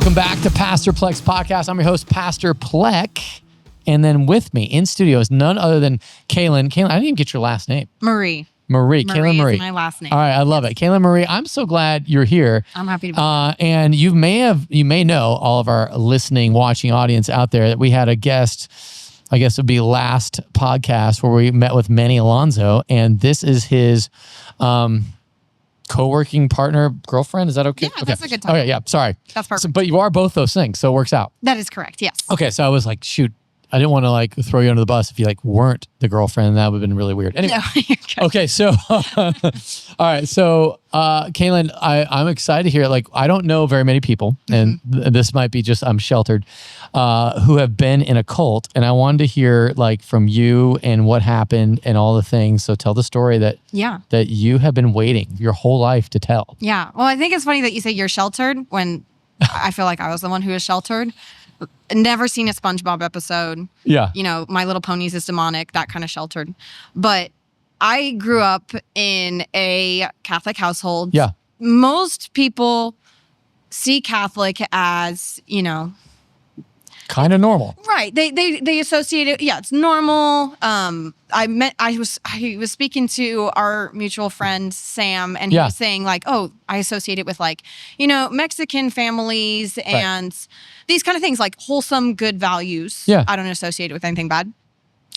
Welcome back to Pastor Plek's podcast. I'm your host, Pastor Plek. And then with me in studio is none other than Kaylin. Kaylin, I didn't even get your last name. Marie. Kaylin Marie Is my last name. All right, I love it. Kaylin Marie, I'm so glad you're here. I'm happy to be here. And you may know, all of our listening, watching audience out there, that we had a guest, I guess it would be last podcast, where we met with Manny Alonso, and this is his co-working partner, girlfriend. Is that okay? Yeah, that's a good time. Okay, yeah, sorry. That's perfect. But you are both those things, so it works out. That is correct, yes. Okay, so I was like, shoot, I didn't want to like throw you under the bus if you like weren't the girlfriend. That would have been really weird. Anyway, No, you're good. okay, so all right, so Kaylin, I'm excited to hear. Like, I don't know very many people, and this might be just I'm sheltered, who have been in a cult, and I wanted to hear like from you and what happened and all the things. So tell the story that you have been waiting your whole life to tell. Yeah. Well, I think it's funny that you say you're sheltered when I feel like I was the one who was sheltered. Never seen a SpongeBob episode. Yeah. You know, My Little Ponies is demonic, that kind of sheltered. But I grew up in a Catholic household. Yeah. Most people see Catholic as, you know, kind of normal. Right. They associate it. Yeah, it's normal. I was speaking to our mutual friend, Sam, and he was saying like, oh, I associate it with like, you know, Mexican families and these kind of things, like wholesome, good values. Yeah. I don't associate it with anything bad.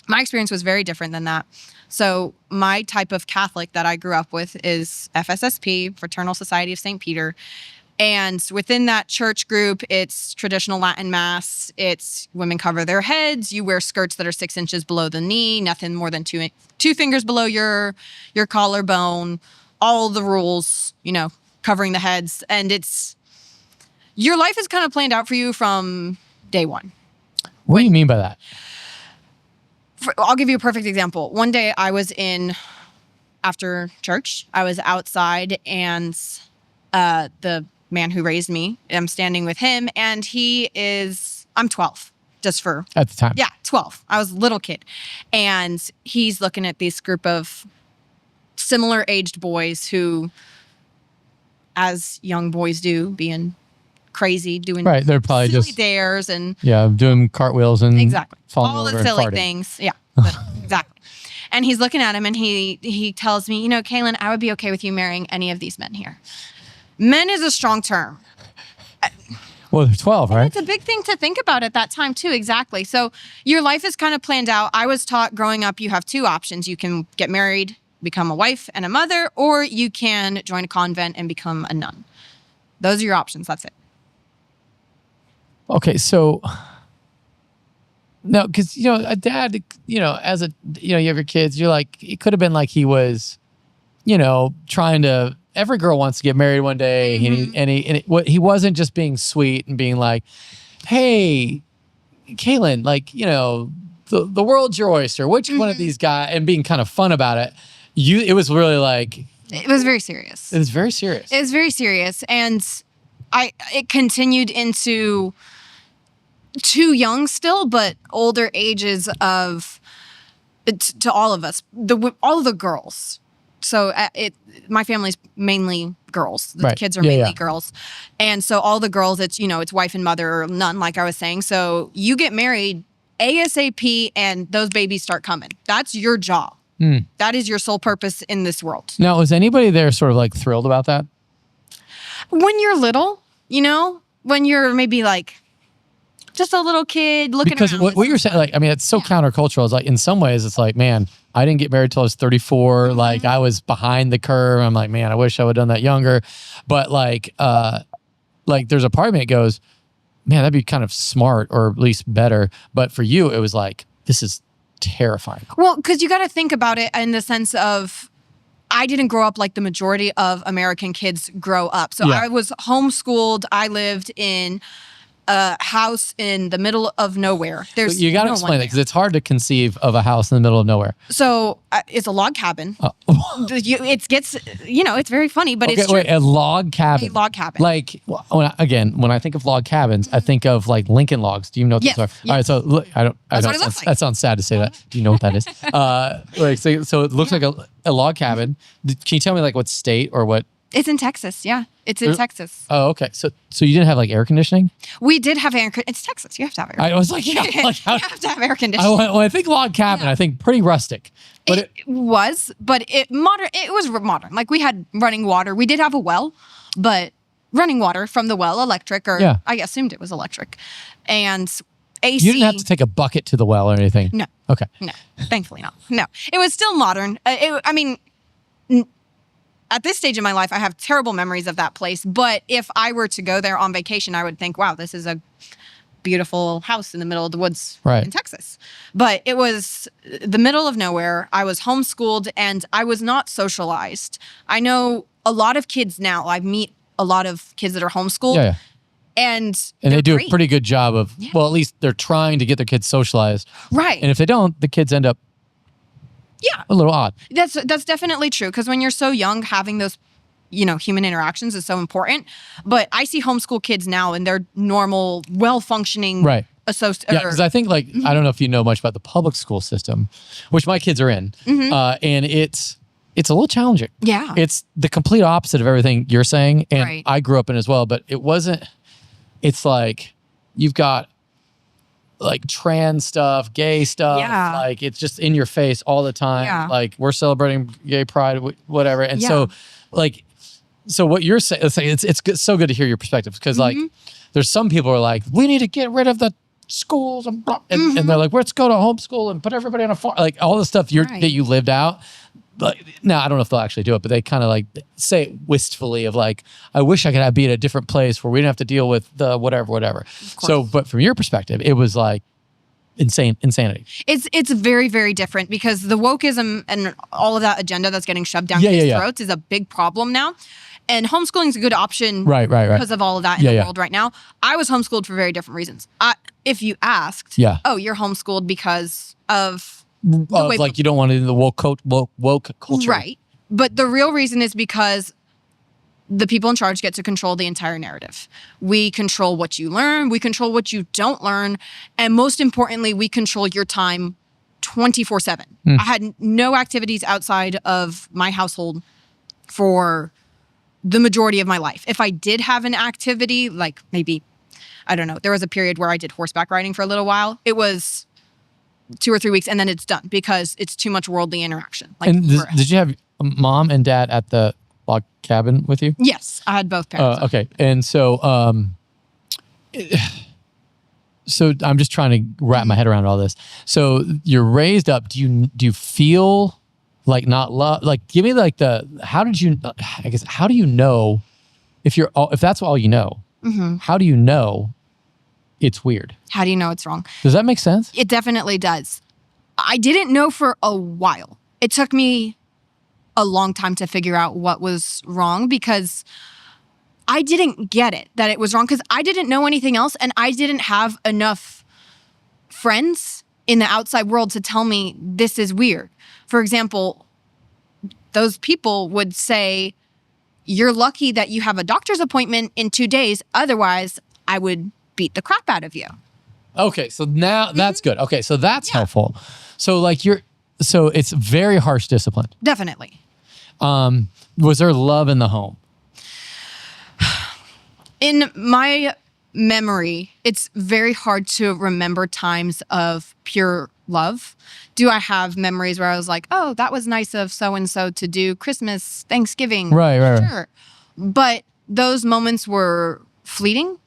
My experience was very different than that. So my type of Catholic that I grew up with is FSSP, Fraternal Society of St. Peter. And within that church group, it's traditional Latin mass. It's women cover their heads. You wear skirts that are 6 inches below the knee, nothing more than two fingers below your collarbone. All the rules, you know, covering the heads. And your life is kind of planned out for you from day one. What do you mean by that? I'll give you a perfect example. One day after church, I was outside and the man who raised me, I'm standing with him, and I'm 12, just for... At the time. Yeah, 12. I was a little kid. And he's looking at this group of similar aged boys who, as young boys do, being crazy, doing they're probably silly just dares and... Yeah, doing cartwheels and falling all over the silly and farting. Things. Yeah, exactly. And he's looking at him, and he tells me, you know, Kaylin, I would be okay with you marrying any of these men here. Men is a strong term. Well, they're 12, right? It's a big thing to think about at that time, too. Exactly. So your life is kind of planned out. I was taught growing up, you have two options. You can get married, become a wife and a mother, or you can join a convent and become a nun. Those are your options. That's it. Okay, so... No, because, you know, a dad, you know, you have your kids, you're like, it could have been like he was, you know, trying to... Every girl wants to get married one day, he wasn't just being sweet and being like, "Hey, Kaylin, like, you know, the world's your oyster. Which one of these guys?" And being kind of fun about it. It was really like it was very serious. It was very serious. It was very serious, and it continued into too young still, but older ages of to all of us, all of the girls. So my family's mainly girls. The kids are mainly girls. And so all the girls, it's wife and mother or none, like I was saying. So you get married ASAP and those babies start coming. That's your job. That is your sole purpose in this world. Now, was anybody there sort of like thrilled about that? When you're little, you know, when you're maybe like just a little kid looking around. Because what you're saying, like, I mean, it's so countercultural. It's like, in some ways, it's like, man, I didn't get married till I was 34. Like, I was behind the curve. I'm like, man, I wish I would have done that younger. But like there's a part of me that goes, man, that'd be kind of smart or at least better. But for you, it was like, this is terrifying. Well, because you got to think about it in the sense of, I didn't grow up like the majority of American kids grow up. So I was homeschooled. I lived in a house in the middle of nowhere. You got to explain that because it's hard to conceive of a house in the middle of nowhere. So it's a log cabin. It's very funny, but it's true. Wait, a log cabin. A log cabin. Like, when I think of log cabins, I think of like Lincoln logs. Do you know what those are? Yes. All right, so look, That's what it looks like. That sounds sad to say that. Do you know what that is? So it looks like a log cabin. Can you tell me like what state or what It's in Texas. Yeah. It's in Texas. Oh, okay. So you didn't have like air conditioning? We did have air conditioning. It's Texas. You have to have air conditioning. I was like, yeah. Like, You have to have air conditioning. when I think log cabin, I think pretty rustic. But it was, but it was modern. Like we had running water. We did have a well, but running water from the well, electric, or I assumed it was electric. And AC. You didn't have to take a bucket to the well or anything? No. Okay. No, thankfully not. No, it was still modern. At this stage in my life, I have terrible memories of that place. But if I were to go there on vacation, I would think, wow, this is a beautiful house in the middle of the woods in Texas. But it was the middle of nowhere. I was homeschooled and I was not socialized. I know a lot of kids now. I meet a lot of kids that are homeschooled. Yeah. And they do great. a pretty good job of, well, at least they're trying to get their kids socialized. Right. And if they don't, the kids end up a little odd. That's definitely true. Because when you're so young, having those, human interactions is so important. But I see homeschool kids now and they're normal, well-functioning associate. Yeah, because I think I don't know if you know much about the public school system, which my kids are in. And it's a little challenging. Yeah. It's the complete opposite of everything you're saying. And I grew up in as well, but it's like you've got like trans stuff, gay stuff. Yeah. Like it's just in your face all the time. Yeah. Like we're celebrating gay pride, whatever. And so what you're saying, it's so good to hear your perspective because like there's some people who are like, we need to get rid of the schools and they're like, let's go to homeschool and put everybody on a farm. Like all the stuff that you lived out. But now I don't know if they'll actually do it, but they kind of like say it wistfully of like, I wish I could be at a different place where we didn't have to deal with the whatever. So, but from your perspective, it was like insanity. It's very, very different because the wokeism and all of that agenda that's getting shoved down kids' throats is a big problem now. And homeschooling is a good option because of all of that in the world right now. I was homeschooled for very different reasons. If you asked, oh, you're homeschooled because of... like you don't want it in the woke culture. Right. But the real reason is because the people in charge get to control the entire narrative. We control what you learn. We control what you don't learn. And most importantly, we control your time 24/7. I had no activities outside of my household for the majority of my life. If I did have an activity, like maybe, I don't know, there was a period where I did horseback riding for a little while. It was 2 or 3 weeks and then it's done because it's too much worldly interaction. Like, and did you have mom and dad at the log cabin with you? Yes, I had both parents. Okay. And so I'm just trying to wrap my head around all this. So you're raised up. Do you feel like not love? Like give me like how do you know if that's all you know, how do you know it's weird? How do you know it's wrong? Does that make sense? It definitely does. I didn't know for a while. It took me a long time to figure out what was wrong because I didn't get it, that it was wrong because I didn't know anything else and I didn't have enough friends in the outside world to tell me this is weird. For example, those people would say, you're lucky that you have a doctor's appointment in 2 days. Otherwise, I would beat the crap out of you. Okay, so now that's good. Okay, so that's helpful. So like so it's very harsh discipline. Definitely. Was there love in the home? In my memory, it's very hard to remember times of pure love. Do I have memories where I was like, oh, that was nice of so-and-so to do Christmas, Thanksgiving? Right. Sure. But those moments were fleeting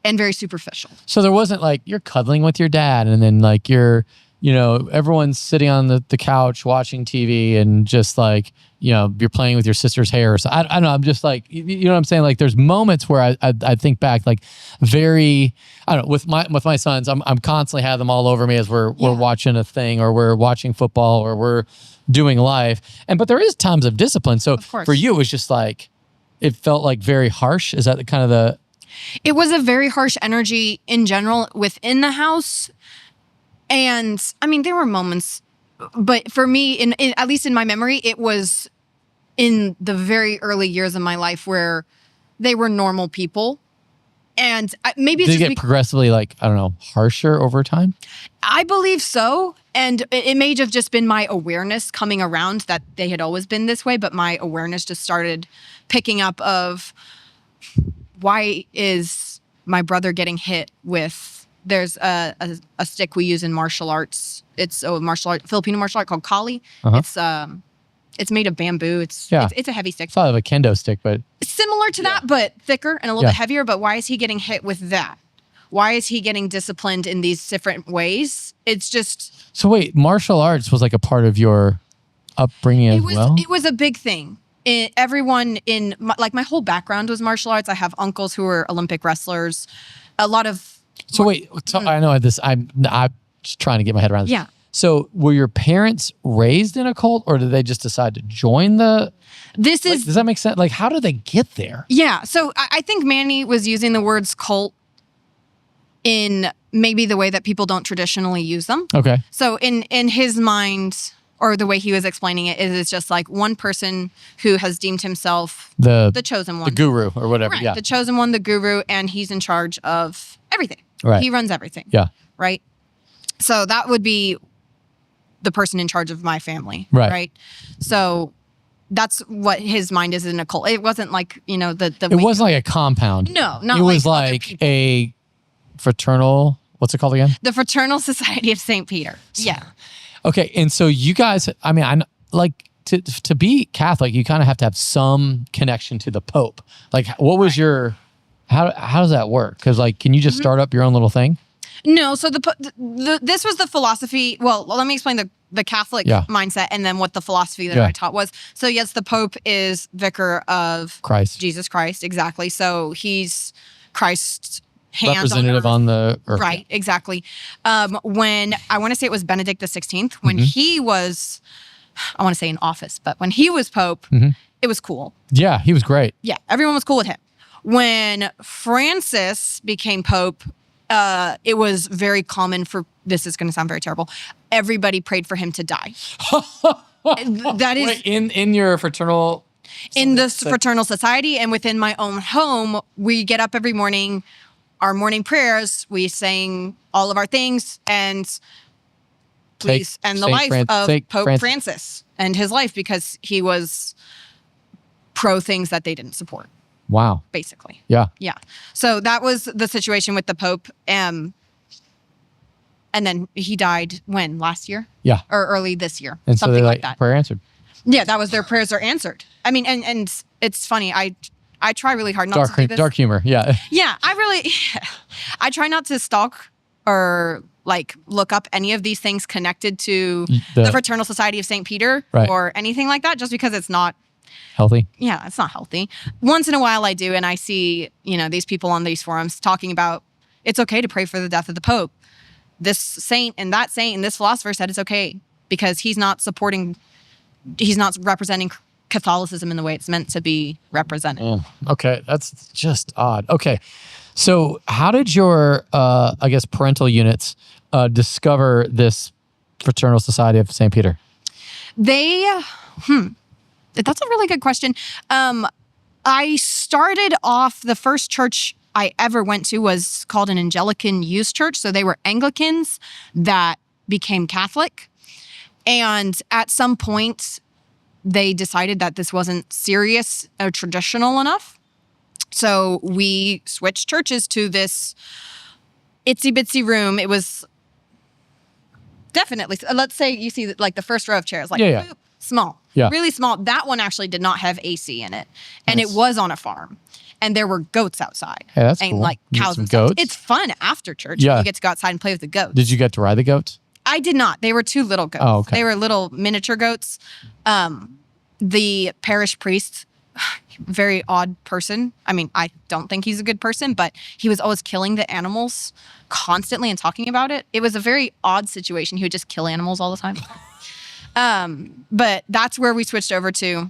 and very superficial. So there wasn't like you're cuddling with your dad and then like you're, everyone's sitting on the couch watching TV and just like, you're playing with your sister's hair. So I don't know. I'm just like, you know what I'm saying? Like there's moments where I think back like very, I don't know, with my sons, I'm constantly have them all over me as we're watching a thing or we're watching football or we're doing life. But there is times of discipline. So for you, it was just like, it felt like very harsh. Is that the kind of the... It was a very harsh energy in general within the house. And I mean, there were moments, but for me, at least in my memory, it was in the very early years of my life where they were normal people. And maybe it's Did it get progressively like, I don't know, harsher over time? I believe so. And it may have just been my awareness coming around that they had always been this way, but my awareness just started picking up of why is my brother getting hit with, there's a stick we use in martial arts. It's a Filipino martial art called Kali. It's made of bamboo. It's a heavy stick. It's sort of a kendo stick, but similar to that, but thicker and a little bit heavier. But why is he getting hit with that? Why is he getting disciplined in these different ways? It's just... So wait, martial arts was like a part of your upbringing as well? It was a big thing. Everyone in... my whole background was martial arts. I have uncles who were Olympic wrestlers. A lot of... So wait, I know this. I'm just trying to get my head around this. Yeah. So were your parents raised in a cult, or did they just decide to join the... Does that make sense? Like, how did they get there? Yeah. So I think Manny was using the words cult in maybe the way that people don't traditionally use them. Okay. So in his mind, or the way he was explaining it, is it's just like one person who has deemed himself the chosen one. The guru or whatever. Right. Yeah. The chosen one, the guru, and he's in charge of everything. Right. He runs everything. Yeah. Right. So that would be the person in charge of my family. Right. So that's what his mind is in a cult. It wasn't like, the It wasn't like a compound. No, not it was like like a fraternal, what's it called again? The Fraternal Society of St. Peter. Yeah. Okay. And so you guys, I mean, I'm like, to be Catholic, you kind of have to have some connection to the Pope. Like, what was your, how does that work? Because like, can you just start up your own little thing? No. So this was the philosophy. Well, let me explain the Catholic mindset and then what the philosophy that I taught was. So yes, the Pope is vicar of Jesus Christ. Exactly. So he's Christ's hands representative on the earth. Right. Exactly. When I want to say it was Benedict XVI, when he was, I want to say in office, but when he was Pope, it was cool. Yeah. He was great. Yeah. Everyone was cool with him. When Francis became Pope, it was very common for, this is going to sound very terrible, everybody prayed for him to die. That is... Wait, in your fraternal... In the Fraternal Society and within my own home, we get up every morning, our morning prayers, we sang all of our things, and please end the life of Pope Francis and his life, because he was pro things that they didn't support. Wow. Basically. Yeah. Yeah. So that was the situation with the Pope. And then he died when? Last year? Yeah. Or early this year. And something so like that. Prayer answered. Yeah, that was their prayers are answered. I mean, and it's funny. I try really hard not to do this. Dark humor. Yeah. Yeah. I try not to stalk or like look up any of these things connected to the Fraternal Society of St. Peter or anything like that, just because it's not healthy. Yeah, it's not healthy. Once in a while I do, and I see, these people on these forums talking about it's okay to pray for the death of the Pope. This saint and this philosopher said it's okay because he's not representing Catholicism in the way it's meant to be represented. Okay, that's just odd. Okay, so how did your, I guess, parental units discover this Fraternal Society of St. Peter? That's a really good question. I started off, the first church I ever went to was called an Anglican Youth Church. So they were Anglicans that became Catholic. And at some point, they decided that this wasn't serious or traditional enough. So we switched churches to this itsy bitsy room. It was definitely, let's say you see like the first row of chairs, like boop, small, really small. That one actually did not have AC in it. And it was on a farm. And there were goats outside. Hey, that's and cool. like cows and goats. It's fun after church. You get to go outside and play with the goats. Did you get to ride the goats? I did not. They were two little goats. Oh, okay. They were little miniature goats. The parish priest, very odd person. I mean, I don't think he's a good person, but he was always killing the animals constantly and talking about it. It was a very odd situation. He would just kill animals all the time. But that's where we switched over to.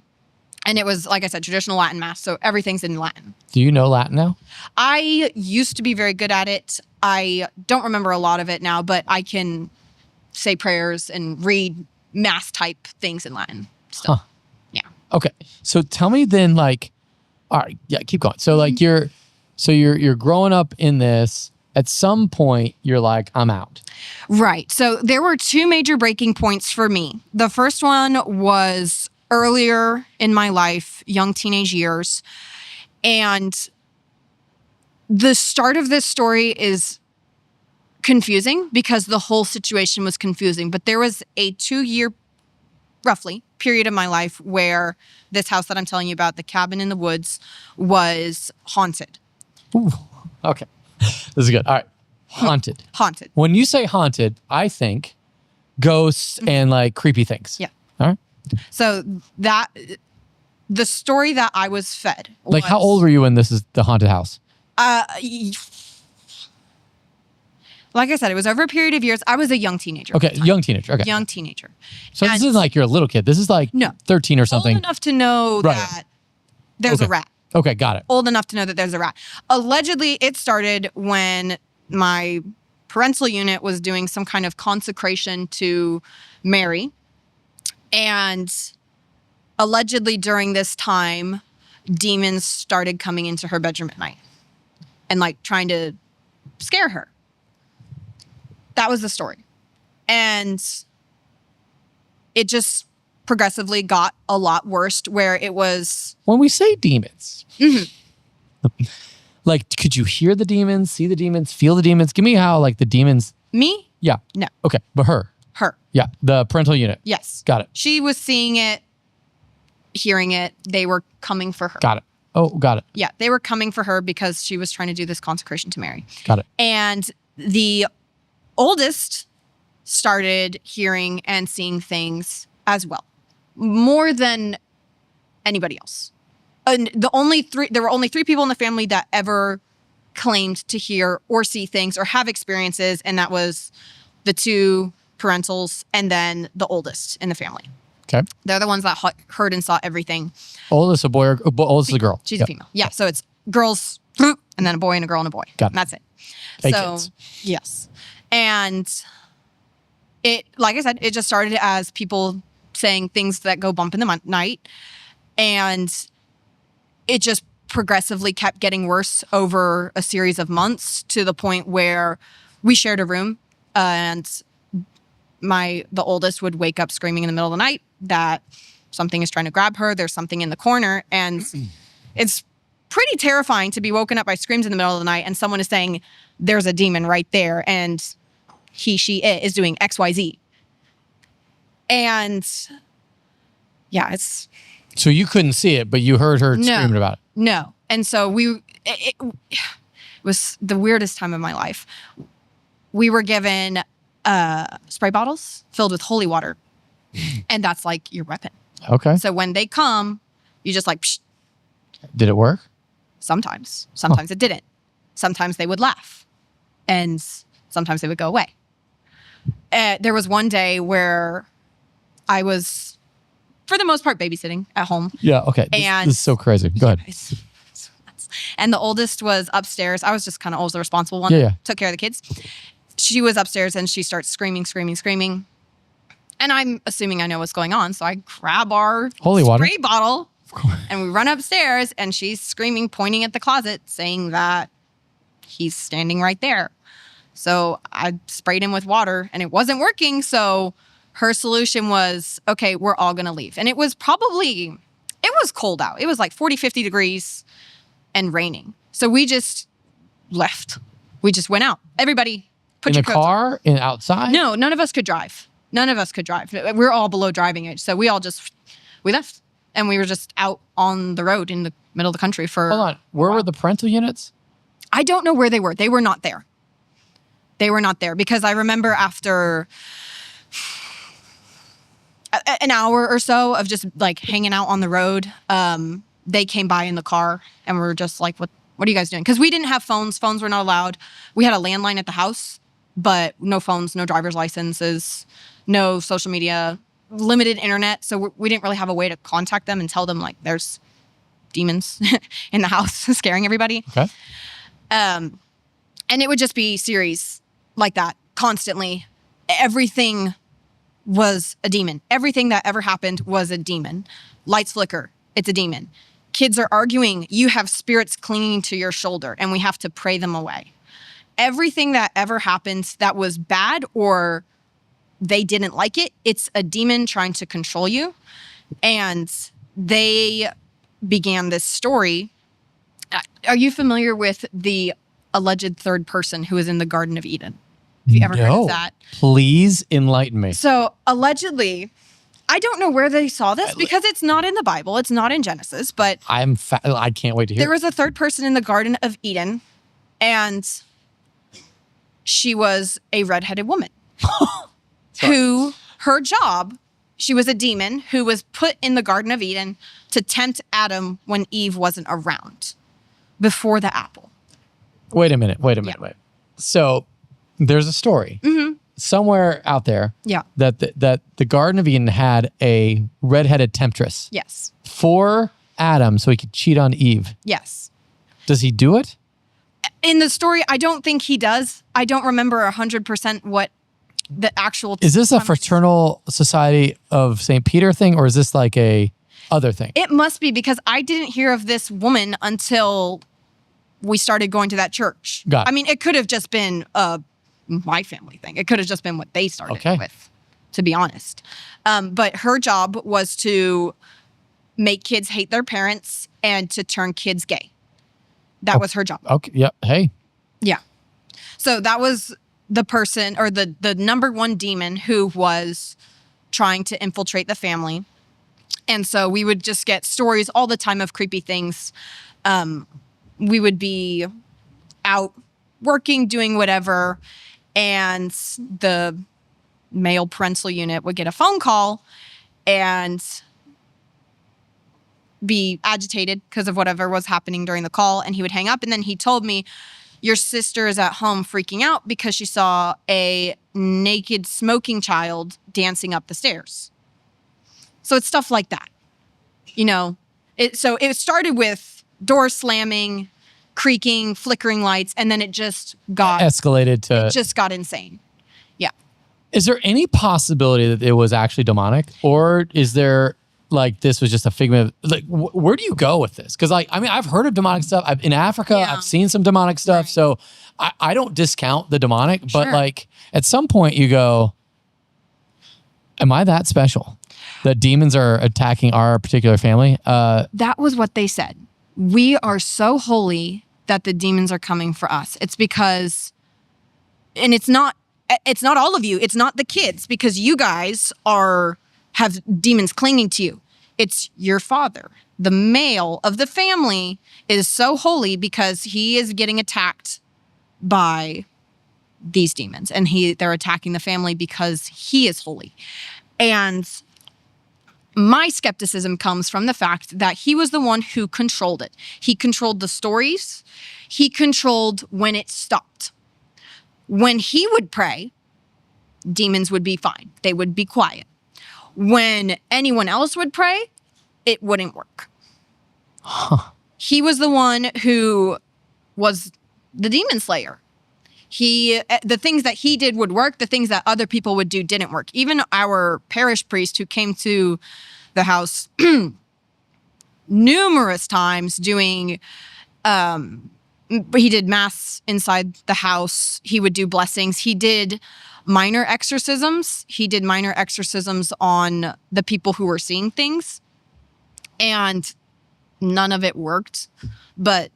And it was, like I said, traditional Latin Mass. So everything's in Latin. Do you know Latin now? I used to be very good at it. I don't remember a lot of it now, but I can say prayers and read Mass type things in Latin still. Huh. Yeah. Okay. So tell me then, like, all right, keep going. So like you're growing up in this, at some point you're like, I'm out. Right. So there were two major breaking points for me. The first one was earlier in my life, young teenage years. And the start of this story is confusing because the whole situation was confusing. But there was a 2-year, roughly, period of my life where this house that I'm telling you about, the cabin in the woods, was haunted. Ooh, okay. This is good. All right. Haunted. Haunted. When you say haunted, I think ghosts and like creepy things. Yeah. All right. So the story that I was fed. Like, how old were you when this is the haunted house? Like I said, it was over a period of years. I was a young teenager. Okay, young teenager. Okay. Young teenager. So this isn't like you're a little kid. This is like 13 or something. Old enough to know that there's a rat. Okay, got it. Old enough to know that there's a rat. Allegedly, it started when my parental unit was doing some kind of consecration to Mary. And allegedly during this time, demons started coming into her bedroom at night and like trying to scare her. That was the story. And it just progressively got a lot worse where it was... When we say demons, like, could you hear the demons, see the demons, feel the demons? Give me how, like, the demons... Me? Yeah. No. Okay, but her. Her. Yeah, the parental unit. Yes. Got it. She was seeing it, hearing it. They were coming for her. Got it. Oh, got it. Yeah, they were coming for her because she was trying to do this consecration to Mary. Got it. And the oldest started hearing and seeing things as well, more than anybody else. And there were only 3 people in the family that ever claimed to hear or see things or have experiences, and that was the 2 parentals and then the oldest in the family. Okay. They're the ones that heard and saw everything. Oldest a boy or oldest a girl? She's a female. Yeah. So it's girls and then a boy and a girl and a boy. Got it. And that's it. Hey, so kids. yes. And it, like I said, it just started as people saying things that go bump in the night. And it just progressively kept getting worse over a series of months to the point where we shared a room and the oldest would wake up screaming in the middle of the night that something is trying to grab her. There's something in the corner. And it's pretty terrifying to be woken up by screams in the middle of the night and someone is saying, there's a demon right there. And it is doing XYZ. And yeah, it's... So you couldn't see it, but you heard her screaming about it. No. And so it was the weirdest time of my life. We were given spray bottles filled with holy water. And that's like your weapon. Okay. So when they come, you just like, psh. Did it work? Sometimes. Sometimes it didn't. Sometimes they would laugh. And sometimes they would go away. There was one day where I was, for the most part, babysitting at home. Yeah, okay. This is so crazy. Go ahead. And the oldest was upstairs. I was just kind of always the responsible one. Yeah. Took care of the kids. She was upstairs and she starts screaming. And I'm assuming I know what's going on. So I grab our holy water spray bottle and we run upstairs and she's screaming, pointing at the closet, saying that he's standing right there. So I sprayed him with water and it wasn't working. So her solution was, okay, we're all going to leave. And it was cold out. It was like 40, 50 degrees and raining. So we just left. We just went out. Everybody put your coats on. In the car? In outside? No, none of us could drive. We're all below driving age. So we left. And we were just out on the road in the middle of the country for... Hold on. Where were the parental units? I don't know where they were. They were not there. Because I remember after an hour or so of just like hanging out on the road, they came by in the car and we were just like, what are you guys doing? Because we didn't have phones. Phones were not allowed. We had a landline at the house, but no phones, no driver's licenses, no social media, limited internet. So we didn't really have a way to contact them and tell them like there's demons in the house scaring everybody. Okay. And it would just be series like that constantly. Everything was a demon. Everything that ever happened was a demon. Lights flicker. It's a demon. Kids are arguing. You have spirits clinging to your shoulder and we have to pray them away. everything that ever happened that was bad or they didn't like it, it's a demon trying to control you. And they began this story. Are you familiar with the alleged third person who was in the Garden of Eden? Have you ever heard of that? Please enlighten me. So allegedly, I don't know where they saw this because it's not in the Bible. It's not in Genesis, but I can't wait to hear. There was a third person in the Garden of Eden, and she was a redheaded woman who, her job, she was a demon who was put in the Garden of Eden to tempt Adam when Eve wasn't around before the apple. Wait a minute. Wait. So there's a story somewhere out there that the Garden of Eden had a redheaded temptress. Yes. For Adam so he could cheat on Eve. Yes. Does he do it? In the story, I don't think he does. I don't remember 100% what the actual... Is this a Fraternal Society of St. Peter thing, or is this like a other thing? It must be, because I didn't hear of this woman until we started going to that church. Got it. I mean, it could have just been my family thing. It could have just been what they started with, to be honest. But her job was to make kids hate their parents and to turn kids gay. That was her job. Okay. Yep. Hey. Yeah. So that was the person, or the number one demon who was trying to infiltrate the family. And so we would just get stories all the time of creepy things. We would be out working, doing whatever, and the male parental unit would get a phone call and be agitated because of whatever was happening during the call, and he would hang up. And then he told me, your sister is at home freaking out because she saw a naked smoking child dancing up the stairs. So it's stuff like that, you know. So it started with door slamming, creaking, flickering lights, and then it just got escalated to... It just got insane. Yeah. Is there any possibility that it was actually demonic, or is there... like this was just a figment of, like, where do you go with this? Because like, I mean, I've heard of demonic stuff. In Africa, I've seen some demonic stuff. Right. So I don't discount the demonic, but like at some point you go, am I that special that demons are attacking our particular family? That was what they said. We are so holy that the demons are coming for us. It's because, and it's not all of you. It's not the kids, because you guys have demons clinging to you. It's your father. The male of the family is so holy because he is getting attacked by these demons, and they're attacking the family because he is holy. And my skepticism comes from the fact that he was the one who controlled it. He controlled the stories. He controlled when it stopped. When he would pray, demons would be fine. They would be quiet. When anyone else would pray, it wouldn't work. He was the one who was the demon slayer. The things that he did would work. The things that other people would do didn't work. Even our parish priest who came to the house numerous times doing, he did mass inside the house. He would do blessings. He did minor exorcisms. He did minor exorcisms on the people who were seeing things, and none of it worked. But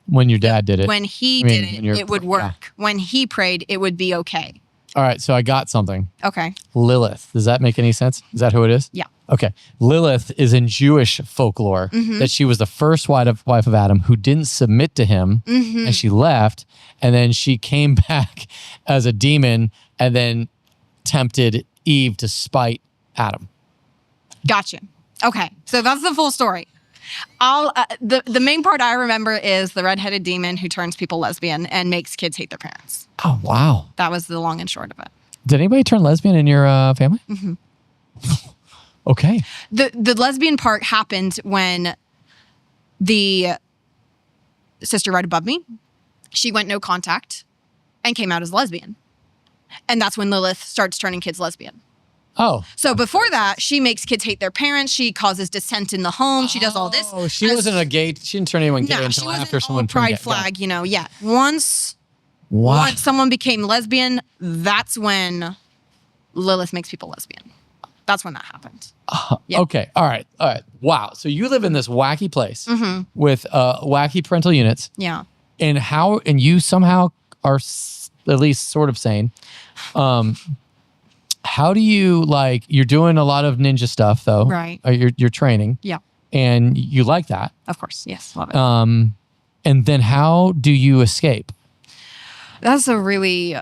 when your dad did it, when he did it, it would work. Yeah. When he prayed, it would be okay. All right, so I got something. Okay. Lilith. Does that make any sense? Is that who it is? Yeah. Okay. Lilith is in Jewish folklore that she was the first wife of Adam who didn't submit to him, and she left, and then she came back as a demon and then tempted Eve to spite Adam. Gotcha. Okay. So that's the full story. The main part I remember is the redheaded demon who turns people lesbian and makes kids hate their parents. Oh, wow. That was the long and short of it. Did anybody turn lesbian in your family? Okay. The lesbian part happened when the sister right above me, she went no contact and came out as lesbian. And that's when Lilith starts turning kids lesbian. Oh. So before that, she makes kids hate their parents. She causes dissent in the home. She does all this. Oh, she wasn't a gay. She didn't turn anyone gay until after someone turned pride gay. flag, you know, yeah. Once Wow. Once someone became lesbian, that's when Lilith makes people lesbian. That's when that happened. Yep. Okay. All right. Wow. So you live in this wacky place with wacky parental units. Yeah. And you somehow are at least sort of sane. How do you you're doing a lot of ninja stuff though. Right. You're training. Yeah. And you like that. Of course. Yes. Love it. And then how do you escape? That's a really,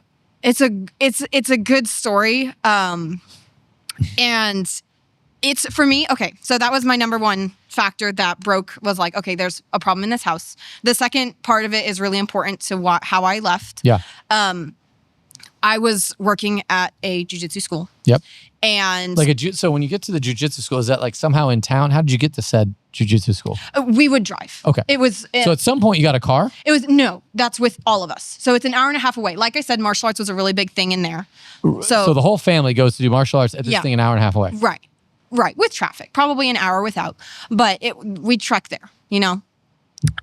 it's a good story. And it's for me. Okay. So that was my number one factor that was like, okay, there's a problem in this house. The second part of it is really important to how I left. Yeah. I was working at a jiu-jitsu school. Yep. And so when you get to the jiu-jitsu school, is that somehow in town? How did you get to said jiu-jitsu school? we would drive. Okay. So at some point you got a car? No, that's with all of us. So it's an hour and a half away. Like I said, martial arts was a really big thing in there. So the whole family goes to do martial arts at this thing an hour and a half away. Right. Right. With traffic, probably an hour without, but we trek there,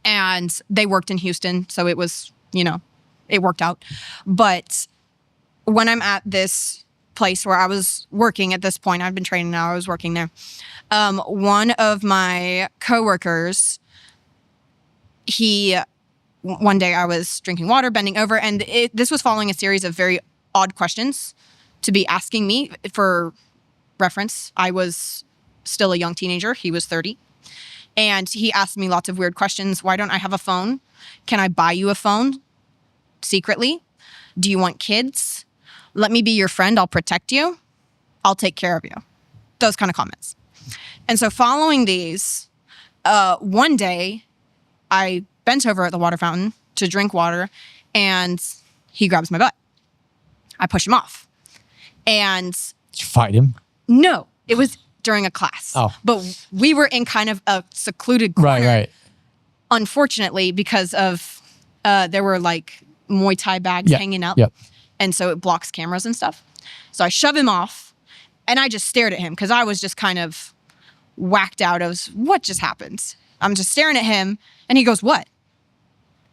and they worked in Houston. So it was, it worked out. But when I'm at this place where I was working at this point, I've been training now, I was working there. One of my coworkers, one day I was drinking water, bending over, and this was following a series of very odd questions to be asking me. For reference, I was still a young teenager. He was 30. And he asked me lots of weird questions. Why don't I have a phone? Can I buy you a phone secretly? Do you want kids? Let me be your friend. I'll protect you. I'll take care of you. Those kind of comments. And so following these, one day I bent over at the water fountain to drink water and he grabs my butt. I push him off. And did you fight him? No, it was during a class. Oh. But we were in kind of a secluded corner. Right. Unfortunately, because of there were Muay Thai bags hanging up. Yep. And so it blocks cameras and stuff. So I shove him off and I just stared at him because I was just kind of whacked out of what just happened. I'm just staring at him and he goes, "What?"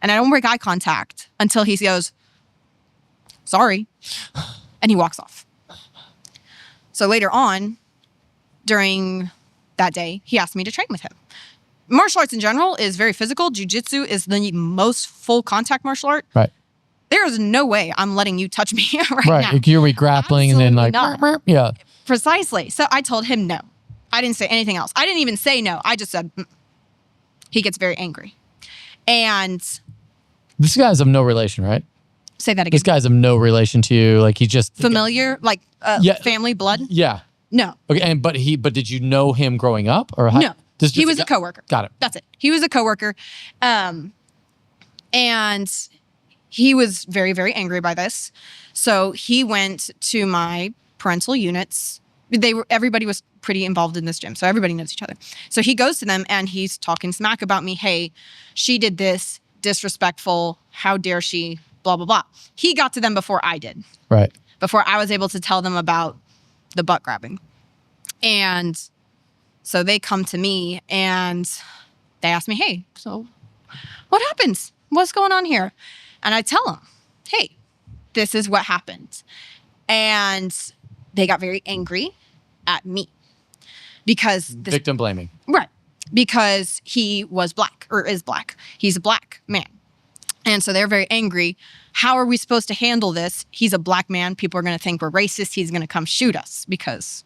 And I don't break eye contact until he goes, "Sorry." And he walks off. So later on, during that day, he asked me to train with him. Martial arts in general is very physical. Jiu-jitsu is the most full contact martial art. Right. There is no way I'm letting you touch me now. Right. You're grappling and then Absolutely not. yeah. Precisely. So I told him no. I didn't say anything else. I didn't even say no. I just said, He gets very angry. And this guy's of no relation, right? say that again. This guy's of no relation to you. He's just Familiar, family blood? Yeah. No. Okay. But did you know him growing up or how? No. He was a coworker. Got it. That's it. He was a coworker. And he was very, very angry by this. So he went to my parental units. Everybody was pretty involved in this gym, so everybody knows each other. So he goes to them and he's talking smack about me. Hey, she did this, disrespectful. How dare she? Blah, blah, blah. He got to them before I did. Right. Before I was able to tell them about the butt grabbing. And so they come to me and they ask me, hey, so what happens? What's going on here? And I tell them, hey, this is what happened. And they got very angry at me because victim blaming. Right. Because he was black or is black. He's a black man. And so they're very angry. How are we supposed to handle this? He's a black man. People are going to think we're racist. He's going to come shoot us because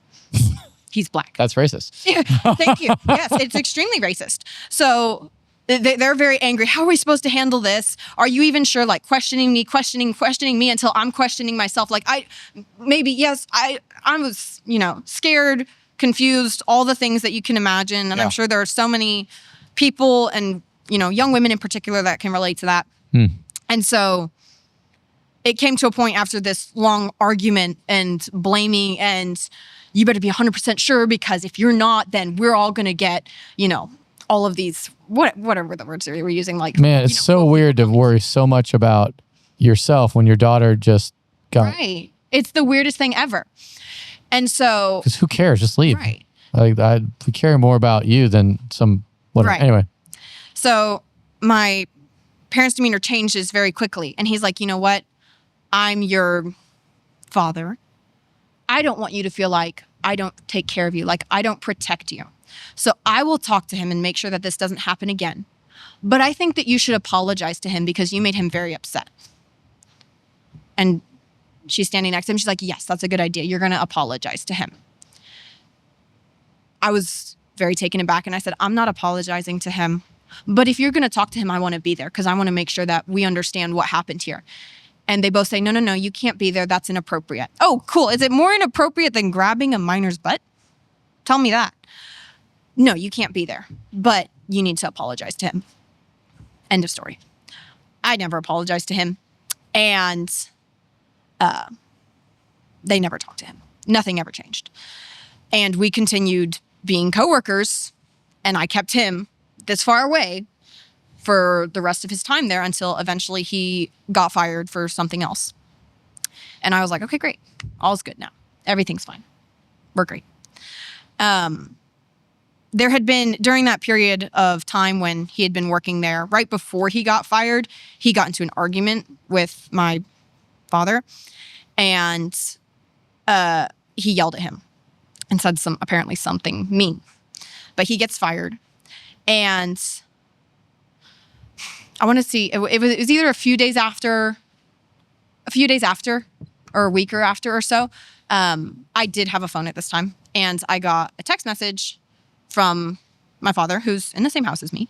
he's black. That's racist. Thank you. Yes, it's extremely racist. So they're very angry. How are we supposed to handle this? Are you even sure? Questioning me until I'm questioning myself. I was, scared, confused, all the things that you can imagine. And I'm sure there are so many people and, young women in particular that can relate to that. And so it came to a point after this long argument and blaming and you better be 100% sure because if you're not, then we're all going to get, all of these, whatever the words they were using. Man, it's so weird to worry so much about yourself when your daughter just got. Right. It's the weirdest thing ever. And so. Because who cares? Just leave. Right. We care more about you than some whatever. Right. Anyway. So my parents' demeanor changes very quickly. And he's like, you know what? I'm your father. I don't want you to feel like I don't take care of you, like I don't protect you. So I will talk to him and make sure that this doesn't happen again. But I think that you should apologize to him because you made him very upset. And she's standing next to him. She's like, yes, that's a good idea. You're going to apologize to him. I was very taken aback and I said, I'm not apologizing to him. But if you're going to talk to him, I want to be there because I want to make sure that we understand what happened here. And they both say, no, you can't be there. That's inappropriate. Oh, cool. Is it more inappropriate than grabbing a minor's butt? Tell me that. No, you can't be there, but you need to apologize to him. End of story. I never apologized to him. And they never talked to him. Nothing ever changed. And we continued being coworkers, and I kept him this far away for the rest of his time there until eventually he got fired for something else. And I was like, okay, great. All's good now. Everything's fine. We're great. There had been, during that period of time when he had been working there, right before he got fired, he got into an argument with my father, and he yelled at him and said apparently something mean. But he gets fired, and I want to see, it was either a few days after, or a week or after or so. I did have a phone at this time, and I got a text message from my father, who's in the same house as me.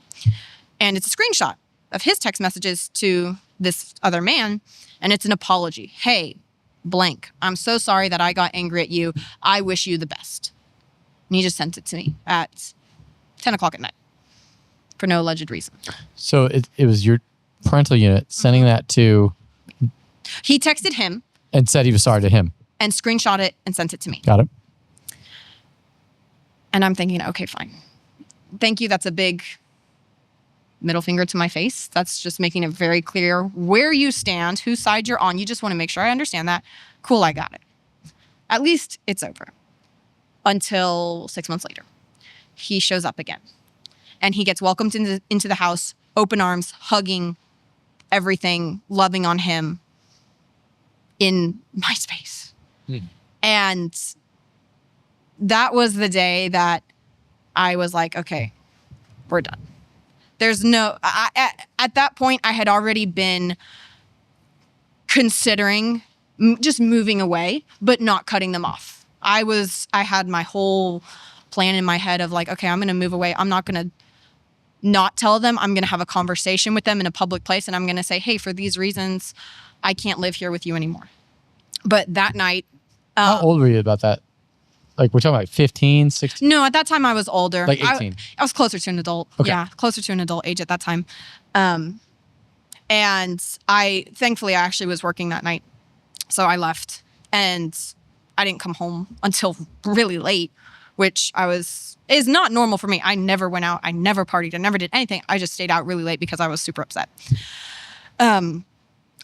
And it's a screenshot of his text messages to this other man. And it's an apology. Hey, blank, I'm so sorry that I got angry at you. I wish you the best. And he just sent it to me at 10 o'clock at night for no alleged reason. So it was your parental unit sending that to... He texted him. And said he was sorry to him. And screenshot it and sent it to me. Got it. And I'm thinking, okay, fine. Thank you. That's a big middle finger to my face. That's just making it very clear where you stand, whose side you're on. You just want to make sure I understand that. Cool, I got it. At least it's over. Until 6 months later, he shows up again. And he gets welcomed into the house, open arms, hugging everything, loving on him in my space. And that was the day that I was like, okay, we're done. There's no, at that point, I had already been considering just moving away, but not cutting them off. I had my whole plan in my head of like, okay, I'm going to move away. I'm not going to not tell them. I'm going to have a conversation with them in a public place. And I'm going to say, hey, for these reasons, I can't live here with you anymore. But that night. How old were you about that? Like we're talking about 15, 16? No, at that time I was older. Like 18? I was closer to an adult. Okay. Yeah, closer to an adult age at that time. And thankfully I actually was working that night. So I left and I didn't come home until really late, which is not normal for me. I never went out. I never partied. I never did anything. I just stayed out really late because I was super upset.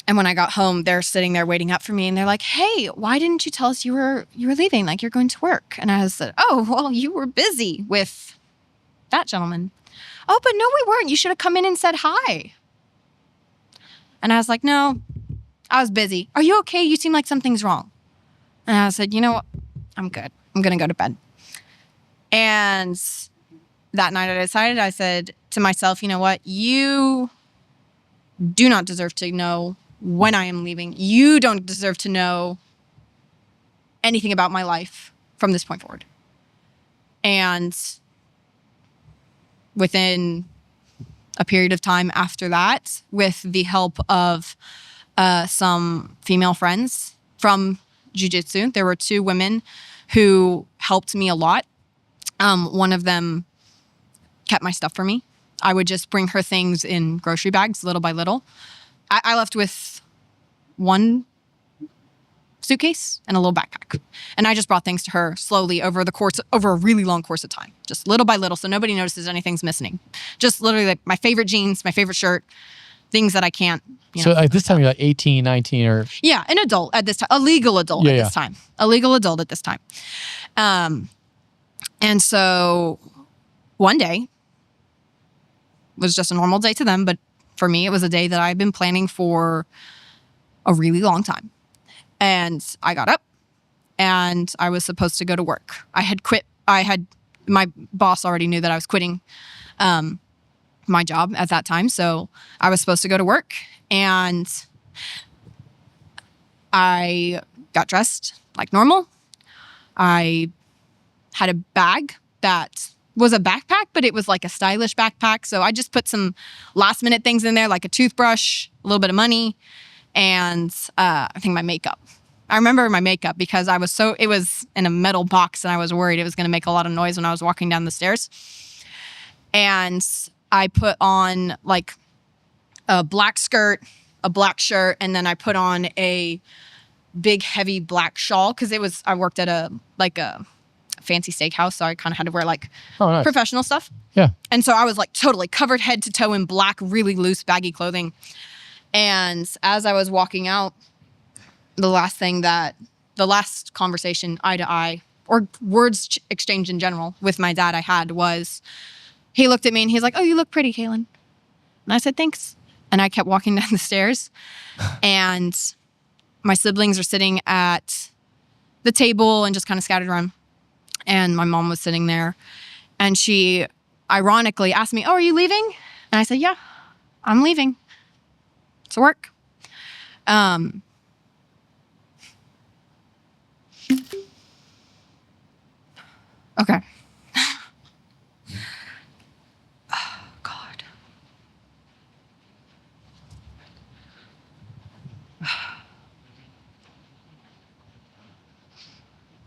And when I got home, they're sitting there waiting up for me, and they're like, "Hey, why didn't you tell us you were leaving? Like you're going to work?" And I said, "Oh, well, you were busy with that gentleman." "Oh, but no, we weren't. You should have come in and said hi." And I was like, "No, I was busy. Are you okay? You seem like something's wrong." And I said, "You know what? I'm good. I'm gonna go to bed." And that night, I said to myself, "You know what? You do not deserve to know when I am leaving. You don't deserve to know anything about my life from this point forward." And within a period of time after that, with the help of some female friends from jiu-jitsu, there were 2 women who helped me a lot. One of them kept my stuff for me. I would just bring her things in grocery bags little by little. I left with 1 suitcase and a little backpack. And I just brought things to her slowly over a really long course of time, just little by little. So nobody notices anything's missing. Just literally like my favorite jeans, my favorite shirt, things that I can't. So at this time, you're like 18, 19 or. Yeah, an adult at this time, a legal adult at this time, a legal adult at this time. And so one day was just a normal day to them, but for me, it was a day that I've been planning for a really long time. And I got up and I was supposed to go to work. I had quit. My boss already knew that I was quitting my job at that time. So I was supposed to go to work, and I got dressed like normal. I had a bag that was a backpack, but it was like a stylish backpack. So I just put some last minute things in there, like a toothbrush, a little bit of money, and I think my makeup. I remember my makeup because it was in a metal box and I was worried it was going to make a lot of noise when I was walking down the stairs. And I put on like a black skirt, a black shirt, and then I put on a big heavy black shawl because I worked at a fancy steakhouse, so I kind of had to wear like professional stuff. Yeah. And so I was like totally covered head to toe in black, really loose, baggy clothing. And as I was walking out, the last conversation eye to eye, or words exchanged in general with my dad I had was, he looked at me and he's like, "Oh, you look pretty, Kaylin." And I said, "Thanks." And I kept walking down the stairs, and my siblings are sitting at the table and just kind of scattered around. And my mom was sitting there, and she ironically asked me, "Oh, are you leaving?" And I said, "Yeah, I'm leaving to work." Okay. Oh, God.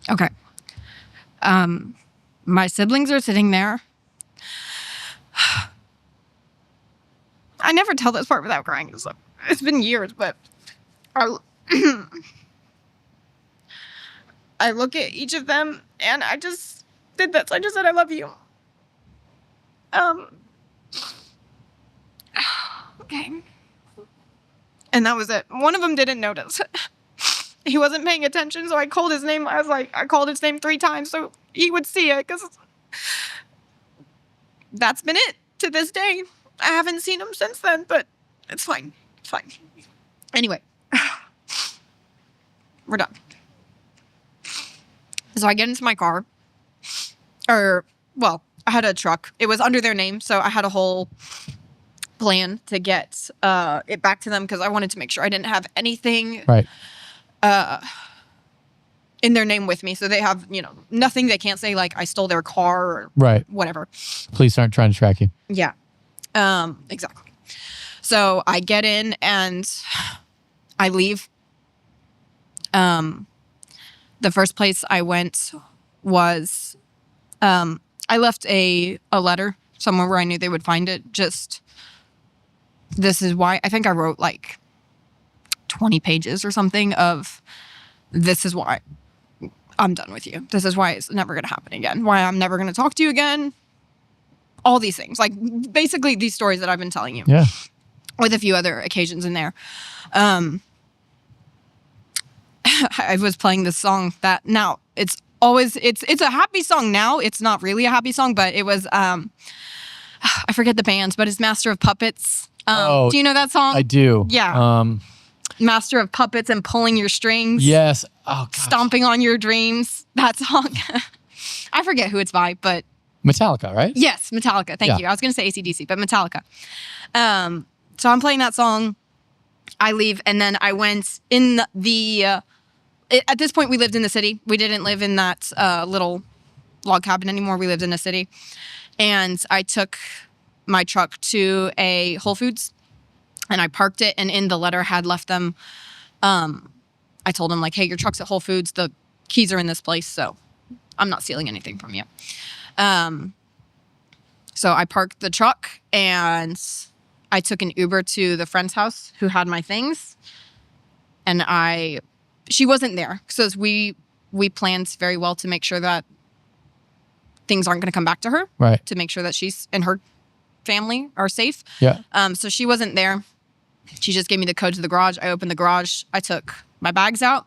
Okay. My siblings are sitting there. I never tell this part without crying. It's been years, but I look at each of them and I just did this. I just said, "I love you." Okay. And that was it. One of them didn't notice. He wasn't paying attention, so I called his name. I called his name 3 times so he would see it, because that's been it to this day. I haven't seen him since then, but it's fine. It's fine. Anyway, we're done. So I get into my car. I had a truck. It was under their name, so I had a whole plan to get it back to them because I wanted to make sure I didn't have anything in their name with me. So they have, nothing. They can't say like I stole their car or whatever. Police aren't trying to track you. Yeah, exactly. So I get in and I leave. The first place I went was, I left a letter somewhere where I knew they would find it. Just, this is why. I think I wrote like 20 pages or something of, this is why I'm done with you. This is why it's never going to happen again. Why I'm never going to talk to you again. All these things. Like basically these stories that I've been telling you. Yeah. With a few other occasions in there. I was playing this song that now it's a happy song now. It's not really a happy song, but it was, I forget the band, but it's Master of Puppets. Do you know that song? I do. Yeah. Master of Puppets and Pulling Your Strings. Yes. Oh, gosh. Stomping on Your Dreams. That song. I forget who it's by, but. Metallica, right? Yes, Metallica. Thank you. I was going to say AC/DC, but Metallica. So I'm playing that song. I leave, and then I went in at this point, we lived in the city. We didn't live in that little log cabin anymore. We lived in a city. And I took my truck to a Whole Foods, and I parked it, and in the letter had left them. I told them, like, "Hey, your truck's at Whole Foods. The keys are in this place, so I'm not stealing anything from you." So I parked the truck, and I took an Uber to the friend's house who had my things. And she wasn't there. So we planned very well to make sure that things aren't going to come back to her. Right. To make sure that she's and her family are safe. Yeah. So she wasn't there. She just gave me the code to the garage. I opened the garage. I took my bags out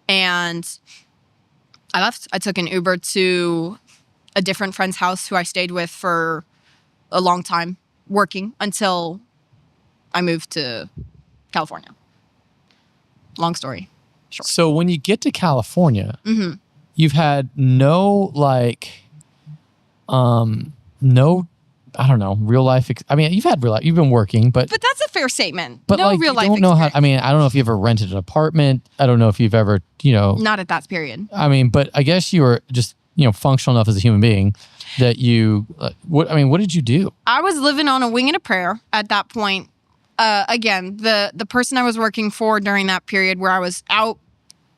and I left. I took an Uber to a different friend's house who I stayed with for a long time, working until I moved to California. Long story short. So when you get to California, Mm-hmm. you've had no no, I don't know, real life. I mean, you've had real life. You've been working, but that's a fair statement. but No like, real you life don't know how. experience. I mean, I don't know if you ever rented an apartment. I don't know if you've ever, Not at that period. I mean, but I guess you were just functional enough as a human being that you. What did you do? I was living on a wing and a prayer at that point. Again, the person I was working for during that period where I was out,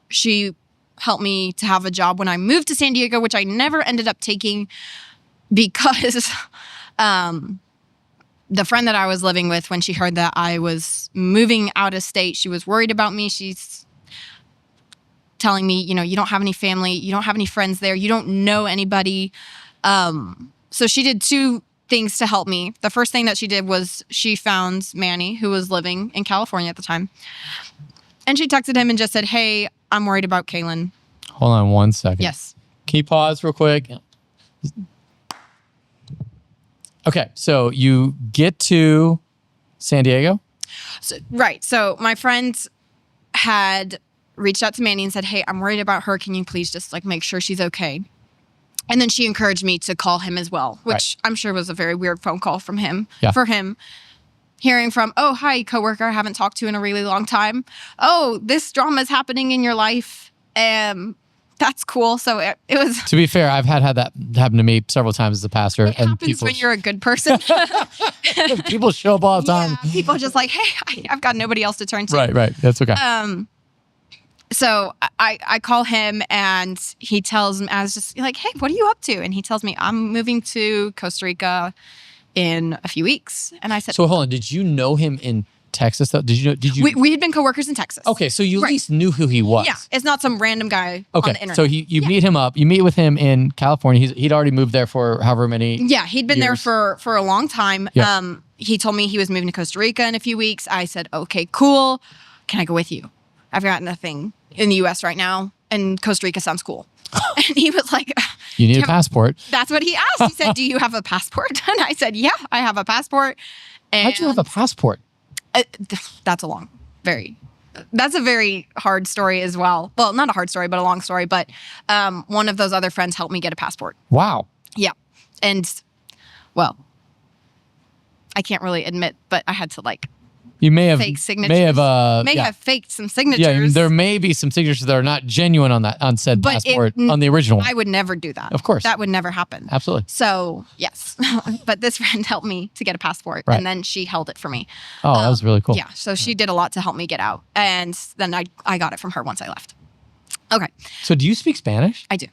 she helped me to have a job when I moved to San Diego, which I never ended up taking because the friend that I was living with, when she heard that I was moving out of state, she was worried about me. She's telling me, you don't have any family, you don't have any friends there, you don't know anybody. So she did two things to help me. The first thing that she did was she found Manny, who was living in California at the time. And she texted him and just said, "Hey, I'm worried about Kaylin." Hold on 1 second. Yes. Can you pause real quick? Okay, so you get to San Diego? Right. So my friend had reached out to Manny and said, "Hey, I'm worried about her. Can you please just make sure she's okay?" And then she encouraged me to call him as well, which I'm sure was a very weird phone call from him. Yeah. For him. Hearing from, "Oh, hi, coworker I haven't talked to in a really long time. Oh, this drama is happening in your life." That's cool. So it was. To be fair, I've had that happen to me several times as a pastor. It happens when you're a good person. people show up all the time. Yeah, people just hey, I've got nobody else to turn to. Right. That's okay. So I call him and he tells me, I was just "Hey, what are you up to?" And he tells me, "I'm moving to Costa Rica in a few weeks." And I said, so hold on. Did you know him in Texas though? Did you? We had been coworkers in Texas. Okay, so you at least knew who he was. Yeah, it's not some random guy Okay, on the internet. so you meet him up. You meet with him in California. He'd already moved there for however many. Yeah, he'd been years. there for a long time. Yeah. He told me he was moving to Costa Rica in a few weeks. I said, "Okay, cool. Can I go with you? I've got nothing in the U.S. right now, and Costa Rica sounds cool." And he was like, "You need a passport." That's what he asked. He said, "Do you have a passport?" And I said, "Yeah, I have a passport." And how'd you have a passport? That's a very hard story as well. Well, not a hard story, but a long story. But one of those other friends helped me get a passport. Wow. Yeah. And, well, I can't really admit, but I had to you may have fake signatures. May have have faked some signatures. Yeah, there may be some signatures that are not genuine on said passport on the original one. I would never do that. Of course. That would never happen. Absolutely. So, yes. But this friend helped me to get a passport, Right. and then she held it for me. Oh, that was really cool. Yeah, so she did a lot to help me get out. And then I got it from her once I left. Okay. So do you speak Spanish? I do.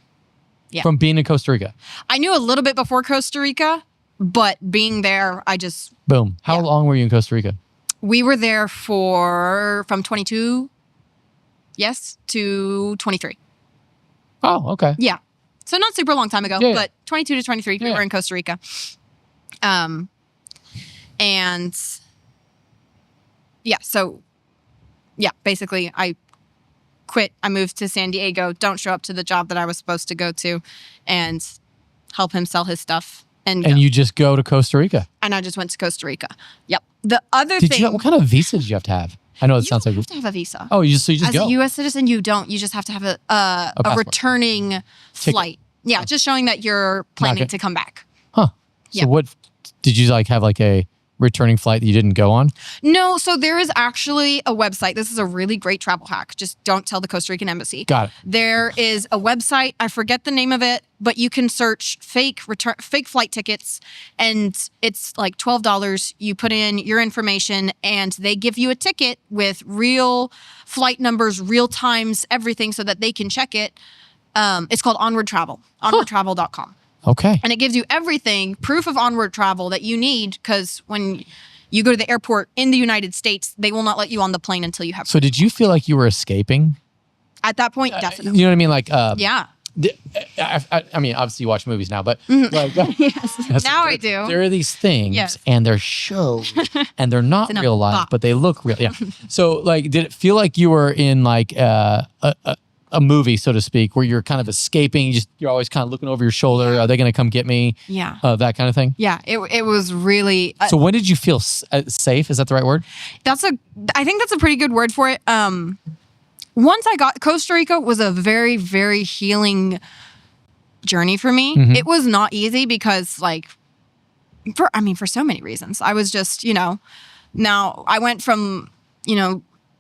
Yeah. From being in Costa Rica? I knew a little bit before Costa Rica, but being there, I just... Boom. How long were you in Costa Rica? We were there from 22, to 23. Oh, okay. Yeah. So not super long time ago, Yeah. but 22 to 23, we were in Costa Rica. And basically I quit. I moved to San Diego, don't show up to the job that I was supposed to go to, and help him sell his stuff. And you just go to Costa Rica? And I just went to Costa Rica. Yep. The other thing... What kind of visa did you have to have? I know it sounds like... You have to have a visa. Oh, you just As go? a U.S. citizen, you don't. You just have to have a returning flight. Yeah, just showing that you're planning to come back. Huh. So what... Did you have a returning flight that you didn't go on? No, so there is actually a website. This is a really great travel hack. Just don't tell the Costa Rican embassy. Got it. There is a website. I forget the name of it, but you can search fake flight tickets, and it's $12. You put in your information, and they give you a ticket with real flight numbers, real times, everything, so that they can check it. It's called Onward Travel. OnwardTravel.com. Okay. And it gives you everything, proof of onward travel that you need, because when you go to the airport in the United States, they will not let you on the plane until you have. So did you feel like you were escaping? At that point, definitely. You know what I mean? Yeah. I mean, obviously you watch movies now, but Yes. Now I do. There are these things, and they're shows, and they're not real life, but they look real. Yeah. So, did it feel like you were in a movie, so to speak, where you're kind of escaping. You're always kind of looking over your shoulder. Are they going to come get me? Yeah. That kind of thing. Yeah. It was really. So when did you feel safe? Is that the right word? I think that's a pretty good word for it. Once I got Costa Rica was a very, very healing journey for me. Mm-hmm. It was not easy because for so many reasons. I was just, now I went from,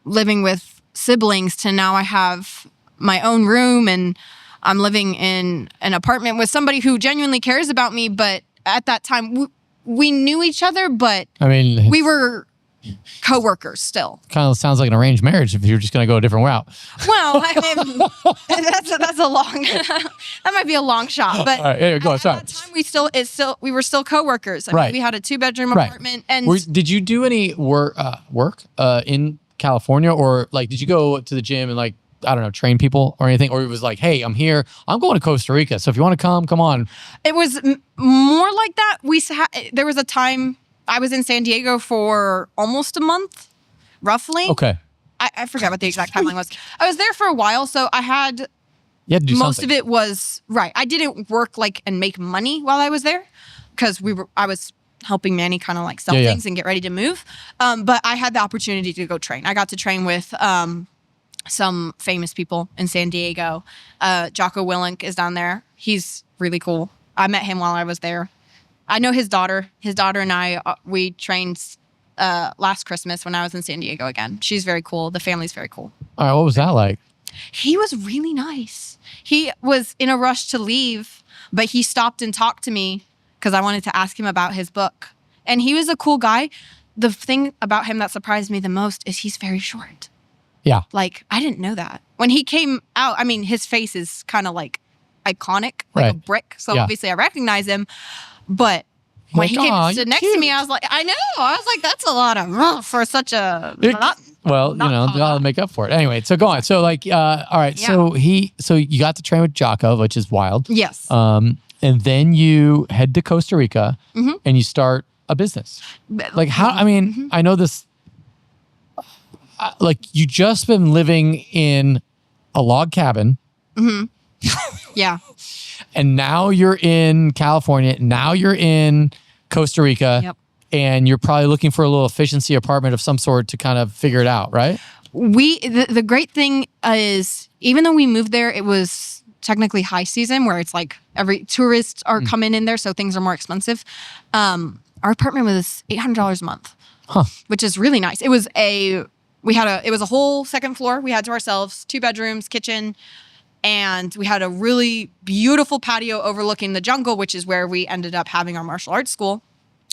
living with siblings to now I have my own room and I'm living in an apartment with somebody who genuinely cares about me. But at that time we knew each other, but I mean, we were co-workers still. Kind of sounds like an arranged marriage if you're just going to go a different route. Well, I mean, that's a long, that might be a long shot, but all right, go, at sorry. that time we were still co-workers. I mean, we had a 2-bedroom apartment. And did you do any work in California, or like, did you go to the gym and like, I don't know, train people or anything? Or it was like, hey, I'm here. I'm going to Costa Rica. So if you want to come on. It was more like that. There was a time I was in San Diego for almost a month, roughly. Okay. I forgot what the exact timeline was. I was there for a while, so I had to do most something. of it was right. I didn't work and make money while I was there because I was helping Manny kind of like sell things and get ready to move. But I had the opportunity to go train. I got to train with some famous people in San Diego. Jocko Willink is down there. He's really cool. I met him while I was there. I know his daughter. His daughter and I, we trained last Christmas when I was in San Diego again. She's very cool. The family's very cool. All right, what was that like? He was really nice. He was in a rush to leave, but he stopped and talked to me because I wanted to ask him about his book. And he was a cool guy. The thing about him that surprised me the most is he's very short. Yeah. Like, I didn't know that. When he came out, I mean, his face is kind of like iconic, like a brick. So obviously I recognize him. But when he came to sit next to me, I was like, I know. I was like, that's a lot of for such a. Well, I'll make up for it. Anyway, so go on. So like, all right. Yeah. So you got to train with Jocko, which is wild. Yes. And then you head to Costa Rica and you start a business. Like how, I mean, I know this, like you just been living in a log cabin. Yeah. And now you're in California. Now you're in Costa Rica. Yep. And you're probably looking for a little efficiency apartment of some sort to kind of figure it out, right? The great thing is, even though we moved there, it was technically high season where it's like every tourists are coming in there, so things are more expensive. Our apartment was $800 a month, which is really nice. It was it was a whole second floor we had to ourselves, 2 bedrooms, kitchen, and we had a really beautiful patio overlooking the jungle, which is where we ended up having our martial arts school.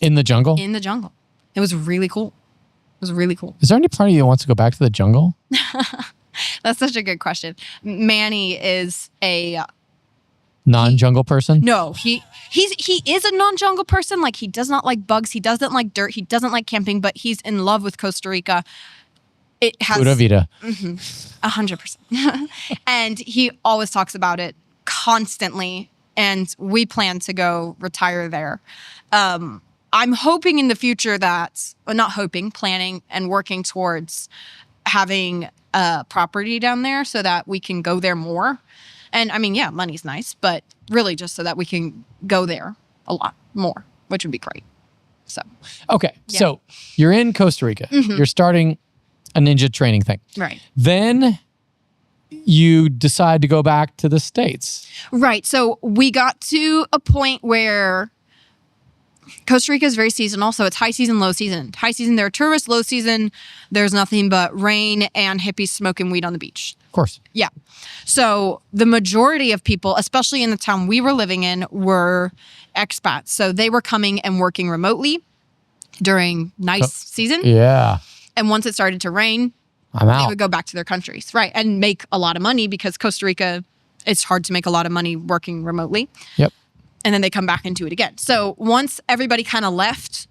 In the jungle? In the jungle. It was really cool. It was really cool. Is there any part of you that wants to go back to the jungle? That's such a good question. Manny is a non-jungle person? No, he is a non-jungle person. Like, he does not like bugs. He doesn't like dirt. He doesn't like camping, but he's in love with Costa Rica. It has Pura vida. 100%. And he always talks about it constantly. And we plan to go retire there. I'm hoping in the future planning and working towards having a property down there so that we can go there more. And I mean, yeah, money's nice, but really just so that we can go there a lot more, which would be great. So, okay. Yeah. So you're in Costa Rica. You're starting a ninja training thing. Right. Then you decide to go back to the States. Right. So we got to a point where Costa Rica is very seasonal. So it's high season, low season. High season, there are tourists. Low season, there's nothing but rain and hippies smoking weed on the beach. Of course. Yeah. So the majority of people, especially in the town we were living in, were expats. So they were coming and working remotely during nice season. Yeah. And once it started to rain, they would go back to their countries. Right. And make a lot of money because Costa Rica, it's hard to make a lot of money working remotely. Yep. And then they come back into it again. So once everybody kind of left,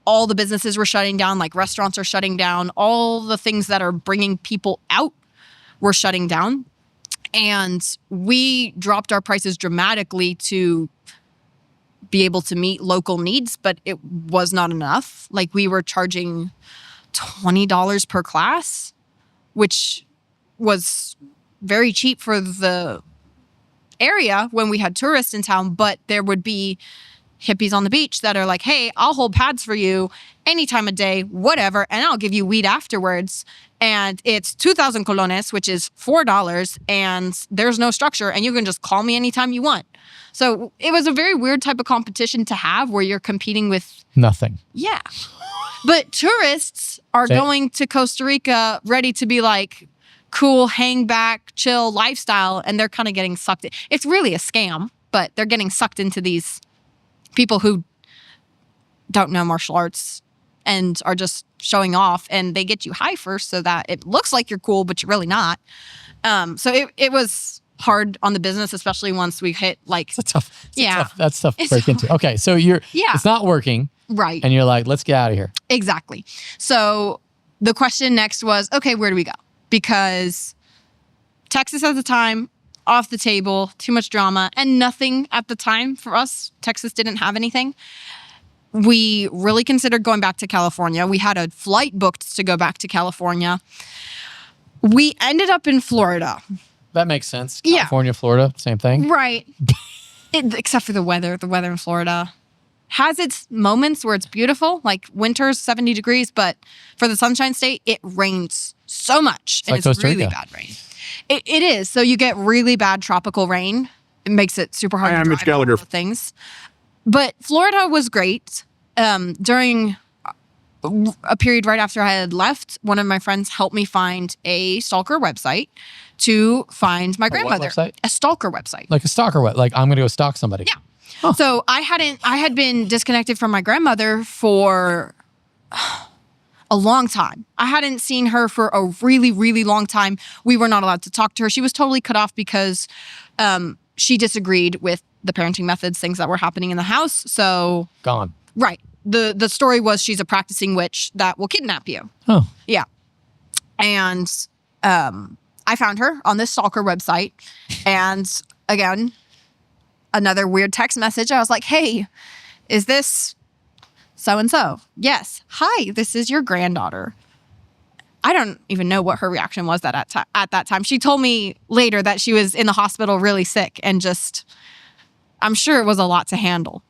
all the businesses were shutting down, like restaurants are shutting down. All the things that are bringing people out were shutting down. And we dropped our prices dramatically to be able to meet local needs, but it was not enough. Like, we were charging $20 per class, which was very cheap for the area when we had tourists in town, but there would be hippies on the beach that are like, hey, I'll hold pads for you any time of day, whatever, and I'll give you weed afterwards. And it's 2,000 colones, which is $4, and there's no structure, and you can just call me anytime you want. So it was a very weird type of competition to have where you're competing with nothing. Yeah. But tourists are going to Costa Rica ready to be like cool, hang back, chill lifestyle, and they're kind of getting sucked in. It's really a scam, but they're getting sucked into these people who don't know martial arts and are just showing off, and they get you high first so that it looks like you're cool, but you're really not. So it was hard on the business, especially once we hit like... That's tough. That's tough to break hard. into. Okay, so it's not working. Right. And you're like, let's get out of here. Exactly. So the question next was, okay, where do we go? Because Texas at the time, off the table, too much drama, and nothing at the time for us. Texas didn't have anything. We really considered going back to California. We had a flight booked to go back to California. We ended up in Florida. That makes sense. California, Florida, same thing. Right. Except for the weather. The weather in Florida has its moments where it's beautiful, like winter's 70 degrees, but for the Sunshine State, it rains so much. It's like it's Costa really Rica. bad rain. It is. So you get really bad tropical rain. It makes it super hard to drive all the things. But Florida was great. During a period right after I had left, one of my friends helped me find a stalker website to find my grandmother. What website? A stalker website. Like a stalker website. Like I'm going to go stalk somebody. Yeah. Huh. So I had been disconnected from my grandmother for a long time. I hadn't seen her for a really, really long time. We were not allowed to talk to her. She was totally cut off because she disagreed with the parenting methods, things that were happening in the house. So gone. Right. The story was she's a practicing witch that will kidnap you. Oh. Yeah. And I found her on this stalker website. And again, another weird text message. I was like, hey, is this so-and-so? Yes. Hi, this is your granddaughter. I don't even know what her reaction was at that time. She told me later that she was in the hospital really sick and just, I'm sure it was a lot to handle.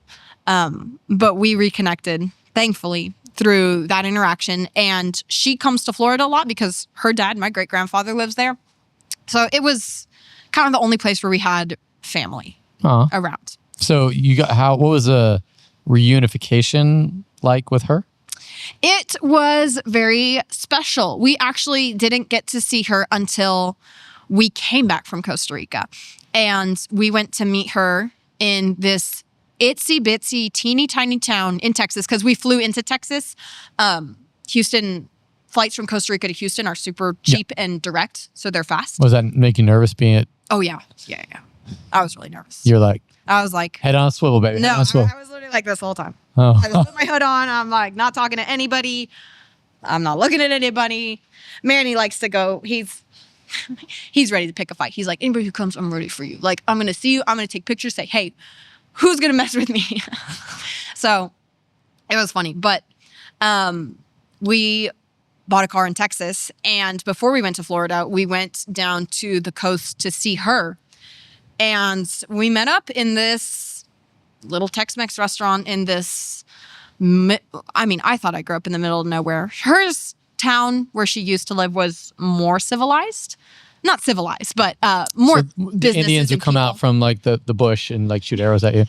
But we reconnected, thankfully, through that interaction. And she comes to Florida a lot because her dad, my great-grandfather, lives there. So it was kind of the only place where we had family around. So what was a reunification like with her? It was very special. We actually didn't get to see her until we came back from Costa Rica. And we went to meet her in this itsy bitsy teeny tiny town in Texas because we flew into Texas. Houston flights from Costa Rica to Houston are super cheap and direct, so they're fast. Was that make you nervous being at? Oh yeah. I was really nervous. You're like, I was like, head on a swivel, baby. No, I was literally like this the whole time. Oh. I just put my hood on. I'm like not talking to anybody. I'm not looking at anybody. Manny likes to go. He's ready to pick a fight. He's like, anybody who comes, I'm ready for you. Like, I'm going to see you. I'm going to take pictures. Say, hey, who's going to mess with me? So it was funny. But we bought a car in Texas. And before we went to Florida, we went down to the coast to see her. And we met up in this little Tex-Mex restaurant in this, I thought I grew up in the middle of nowhere. Hers town where she used to live was more civilized. Not civilized, but more businesses. The Indians would come out from like the bush and like shoot arrows at you.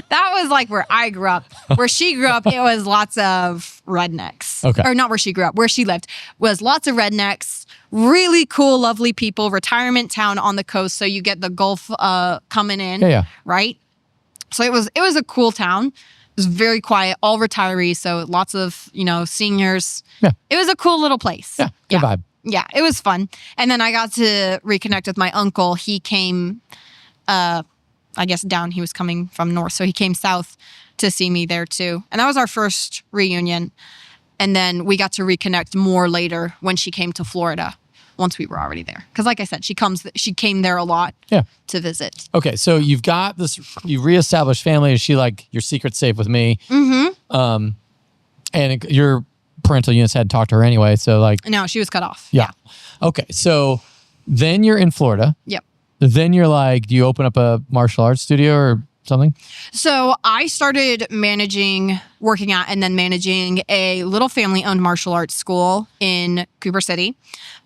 That was like where I grew up. Where she grew up, it was lots of rednecks. Okay. Or not where she grew up. Where she lived was lots of rednecks. Really cool, lovely people. Retirement town on the coast, so you get the Gulf coming in. Yeah. Right. So it was a cool town. It was very quiet, all retirees, so lots of seniors. Yeah. It was a cool little place. Yeah. Good vibe. Yeah, it was fun. And then I got to reconnect with my uncle. He came, I guess down. He was coming from north, so he came south to see me there too. And that was our first reunion. And then we got to reconnect more later when she came to Florida, once we were already there. Because like I said, she came there a lot to visit. Okay, so you've got this, you reestablished family. Is she like, your secret's safe with me? Mm-hmm. And your parental units hadn't talked to her anyway, so like... No, she was cut off. Yeah. Okay, so Then you're in Florida. Yep. Then you're like, do you open up a martial arts studio or something? So I started working at and then managing a little family-owned martial arts school in Cooper City.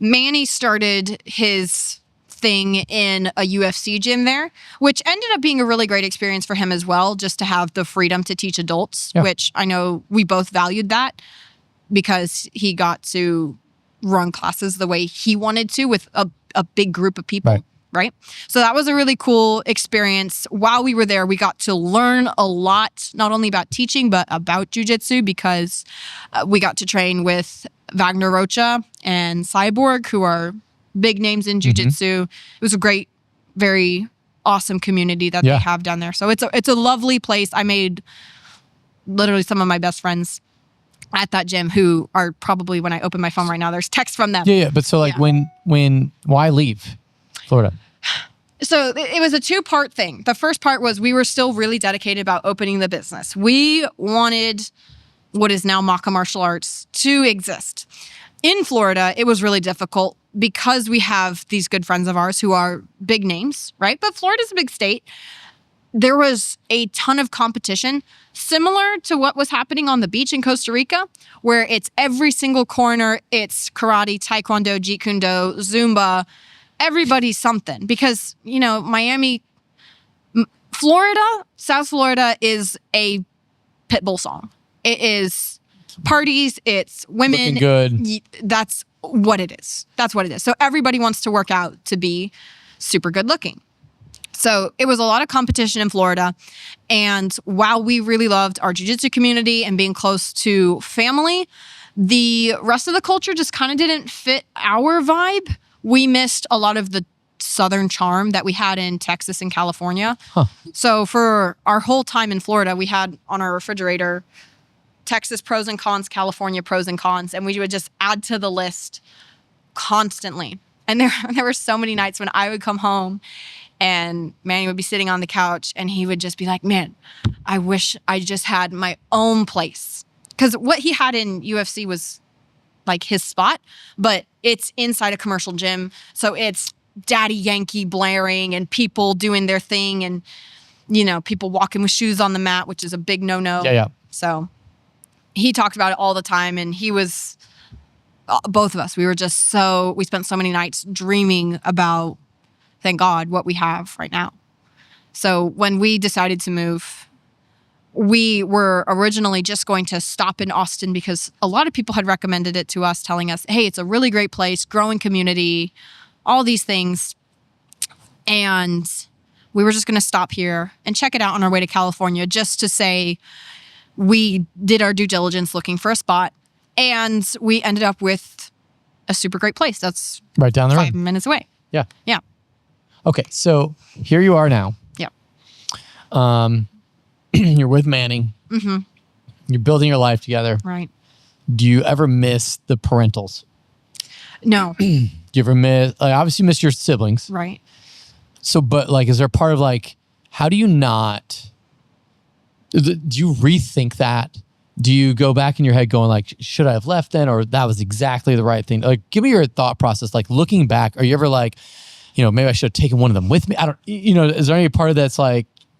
Manny started his thing in a UFC gym there, which ended up being a really great experience for him as well, just to have the freedom to teach adults, which I know we both valued that because he got to run classes the way he wanted to with a big group of people. Right. So that was a really cool experience. While we were there, we got to learn a lot, not only about teaching, but about jiu-jitsu, because we got to train with Wagner Rocha and Cyborg, who are big names in jiu-jitsu. It was a great, very awesome community that they have down there. So it's a lovely place. I made literally some of my best friends at that gym who are probably, when I open my phone right now, there's text from them. Yeah. But so like why leave Florida? So it was a two-part thing. The first part was we were still really dedicated about opening the business. We wanted what is now Maka Martial Arts to exist. In Florida, it was really difficult because we have these good friends of ours who are big names, right? But Florida's a big state. There was a ton of competition, similar to what was happening on the beach in Costa Rica, where it's every single corner, it's karate, taekwondo, jeet kune do, Zumba, everybody's something. Because, Florida, South Florida is a pit bull song. It is parties, it's women. Looking good. That's what it is. So everybody wants to work out to be super good looking. So it was a lot of competition in Florida. And while we really loved our jiu-jitsu community and being close to family, the rest of the culture just kind of didn't fit our vibe. We missed a lot of the Southern charm that we had in Texas and California. So for our whole time in Florida, we had on our refrigerator Texas pros and cons, California pros and cons, and we would just add to the list constantly. And there were so many nights when I would come home and Manny would be sitting on the couch and he would just be like, man, I wish I just had my own place. Because what he had in UFC was like his spot, but it's inside a commercial gym. So it's Daddy Yankee blaring and people doing their thing and, people walking with shoes on the mat, which is a big no-no. Yeah. So he talked about it all the time, and he was, both of us, we spent so many nights dreaming about, thank God, what we have right now. So when we decided to move, we were originally just going to stop in Austin because a lot of people had recommended it to us, telling us, hey, it's a really great place, growing community, all these things. And we were just going to stop here and check it out on our way to California, just to say we did our due diligence looking for a spot. And we ended up with a super great place that's right down the road, 5 minutes away. Yeah. Okay, so here you are now. Yeah. You're with Manning. Mm-hmm. You're building your life together. Right. Do you ever miss the parentals? No. Do you ever miss, obviously you miss your siblings. Right. So, but is there a part of how do you not, do you rethink that? Do you go back in your head going should I have left then? Or that was exactly the right thing? Give me your thought process. Looking back, are you ever maybe I should have taken one of them with me? I don't, is there any part of that's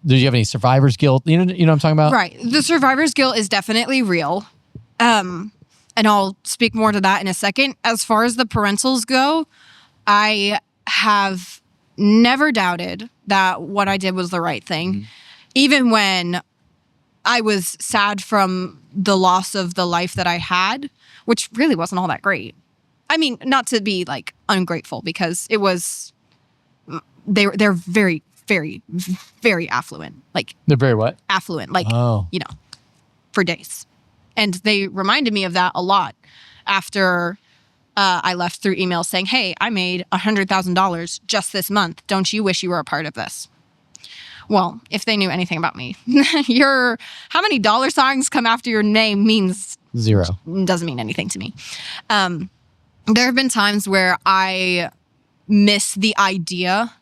did you have any survivor's guilt? You know what I'm talking about? Right. The survivor's guilt is definitely real. And I'll speak more to that in a second. As far as the parentals go, I have never doubted that what I did was the right thing. Mm-hmm. Even when I was sad from the loss of the life that I had, which really wasn't all that great. I mean, not to be ungrateful, because it was, they're very, very, very affluent. They're very what? Affluent. For days. And they reminded me of that a lot after I left, through emails saying, hey, I made $100,000 just this month. Don't you wish you were a part of this? Well, if they knew anything about me, how many dollar signs come after your name means zero. Doesn't mean anything to me. There have been times where I miss the idea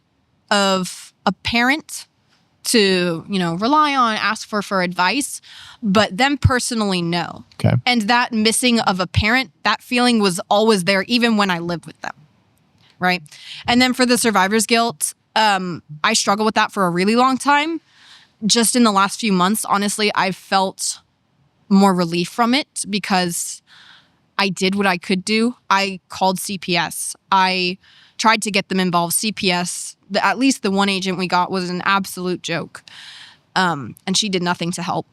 of a parent to, rely on, ask for advice, but them personally no. Okay. And that missing of a parent, that feeling was always there even when I lived with them. right? And then for the survivor's guilt, I struggled with that for a really long time. Just in the last few months, honestly, I've felt more relief from it because I did what I could do. I called CPS. I tried to get them involved. CPS, at least the one agent we got was an absolute joke. And she did nothing to help.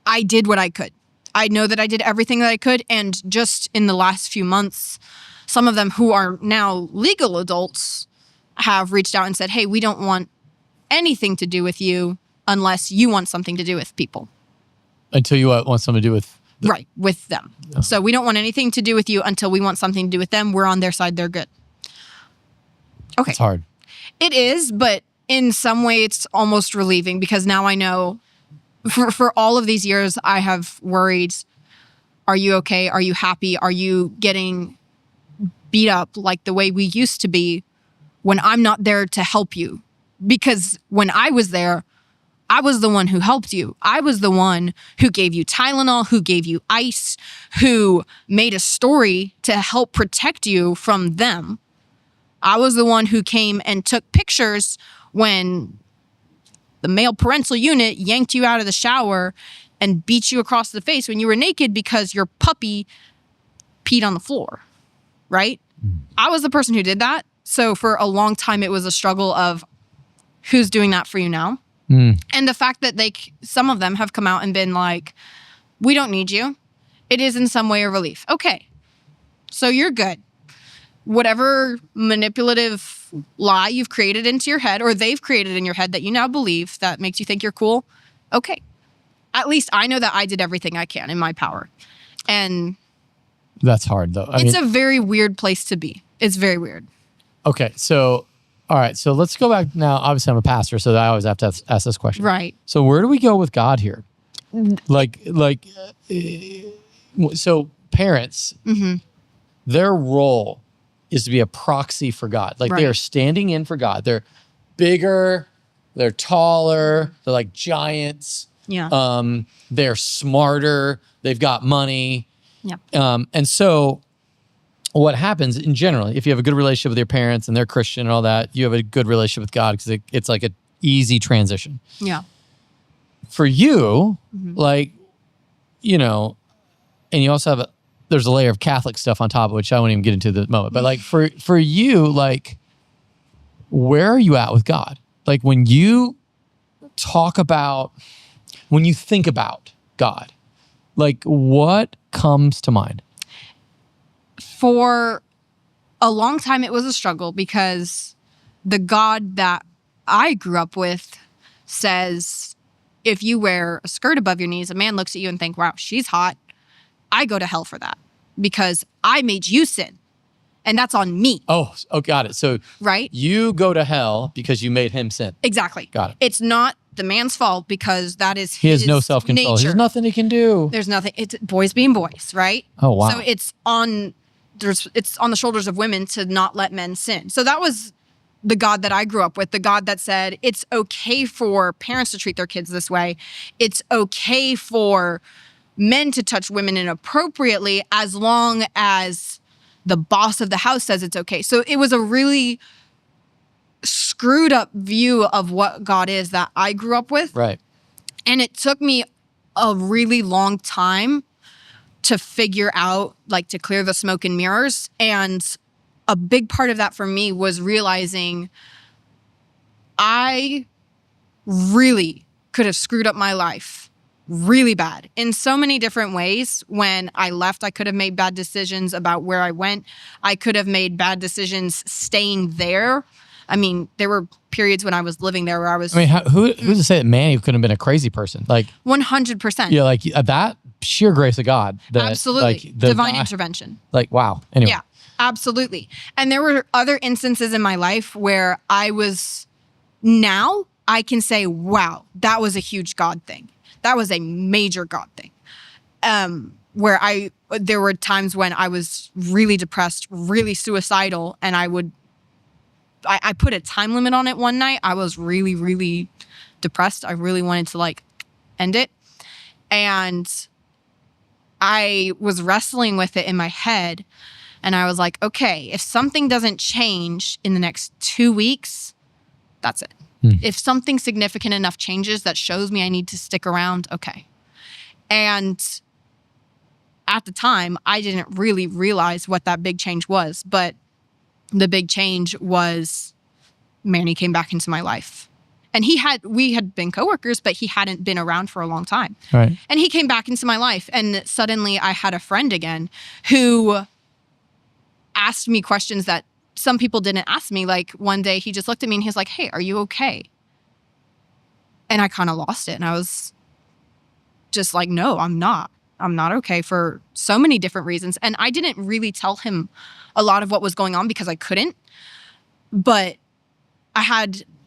I did what I could. I know that I did everything that I could. And just in the last few months, some of them who are now legal adults have reached out and said, hey, we don't want anything to do with you unless you want something to do with people. Until you want something to do with... Right, with them. Oh. So we don't want anything to do with you until we want something to do with them. We're on their side. They're good. Okay. It's hard. It is, but in some way it's almost relieving because now I know for all of these years I have worried, are you okay? Are you happy? Are you getting beat up like the way we used to be when I'm not there to help you? Because when I was there, I was the one who helped you. I was the one who gave you Tylenol, who gave you ice, who made a story to help protect you from them. I was the one who came and took pictures when the male parental unit yanked you out of the shower and beat you across the face when you were naked because your puppy peed on the floor, right? I was the person who did that. So for a long time, it was a struggle of who's doing that for you now? And the fact that some of them have come out and been like, we don't need you. It is in some way a relief. Okay, so you're good. Whatever manipulative lie you've created into your head or they've created in your head that you now believe that makes you think you're cool. Okay, at least I know that I did everything I can in my power. And that's hard though. It's a very weird place to be. It's very weird. Okay, so... All right, so let's go back now. Obviously, I'm a pastor, so I always have to ask this question. Right. So where do we go with God here? So parents, their role is to be a proxy for God. Like they are standing in for God. They're bigger, they're taller, they're like giants. Yeah. They're smarter, they've got money. Yeah. And so what happens in general, if you have a good relationship with your parents and they're Christian and all that, you have a good relationship with God because it's like an easy transition. Yeah. For you, like, you know, and you also have there's a layer of Catholic stuff on top of which I won't even get into the moment. But like for you, like, where are you at with God? Like when you think about God, like what comes to mind? For a long time, it was a struggle because the God that I grew up with says, if you wear a skirt above your knees, a man looks at you and think, wow, she's hot. I go to hell for that because I made you sin and that's on me. Oh, got it. So right? You go to hell because you made him sin. Exactly. Got it. It's not the man's fault because that is he has no self-control. Nature. There's nothing he can do. There's nothing. It's boys being boys, right? Oh, wow. So it's on the shoulders of women to not let men sin. So that was the God that I grew up with, the God that said it's okay for parents to treat their kids this way. It's okay for men to touch women inappropriately as long as the boss of the house says it's okay. So it was a really screwed up view of what God is that I grew up with. Right. And it took me a really long time to figure out, like, to clear the smoke and mirrors. And a big part of that for me was realizing I really could have screwed up my life really bad in so many different ways. When I left, I could have made bad decisions about where I went. I could have made bad decisions staying there. I mean, there were periods when I was living there where I was... I mean, who's to say that Manny couldn't have been a crazy person? Like 100%. Yeah, like that sheer grace of God. That, absolutely. Like, divine intervention. Like, wow. Anyway. Yeah, absolutely. And there were other instances in my life where now I can say, wow, that was a huge God thing. That was a major God thing. Where there were times when I was really depressed, really suicidal, and I put a time limit on it one night. I was really, really depressed. I really wanted to end it. And I was wrestling with it in my head And I was like, okay, if something doesn't change in the next 2 weeks, that's it. If something significant enough changes that shows me I need to stick around, okay. And at the time, I didn't really realize what that big change was. But the big change was Manny came back into my life. And we had been coworkers, but he hadn't been around for a long time. Right. And he came back into my life. And suddenly I had a friend again who asked me questions that some people didn't ask me. Like one day he just looked at me and he was like, hey, are you okay? And I kind of lost it. And I was just like, no, I'm not. I'm not okay for so many different reasons. And I didn't really tell him a lot of what was going on because I couldn't. But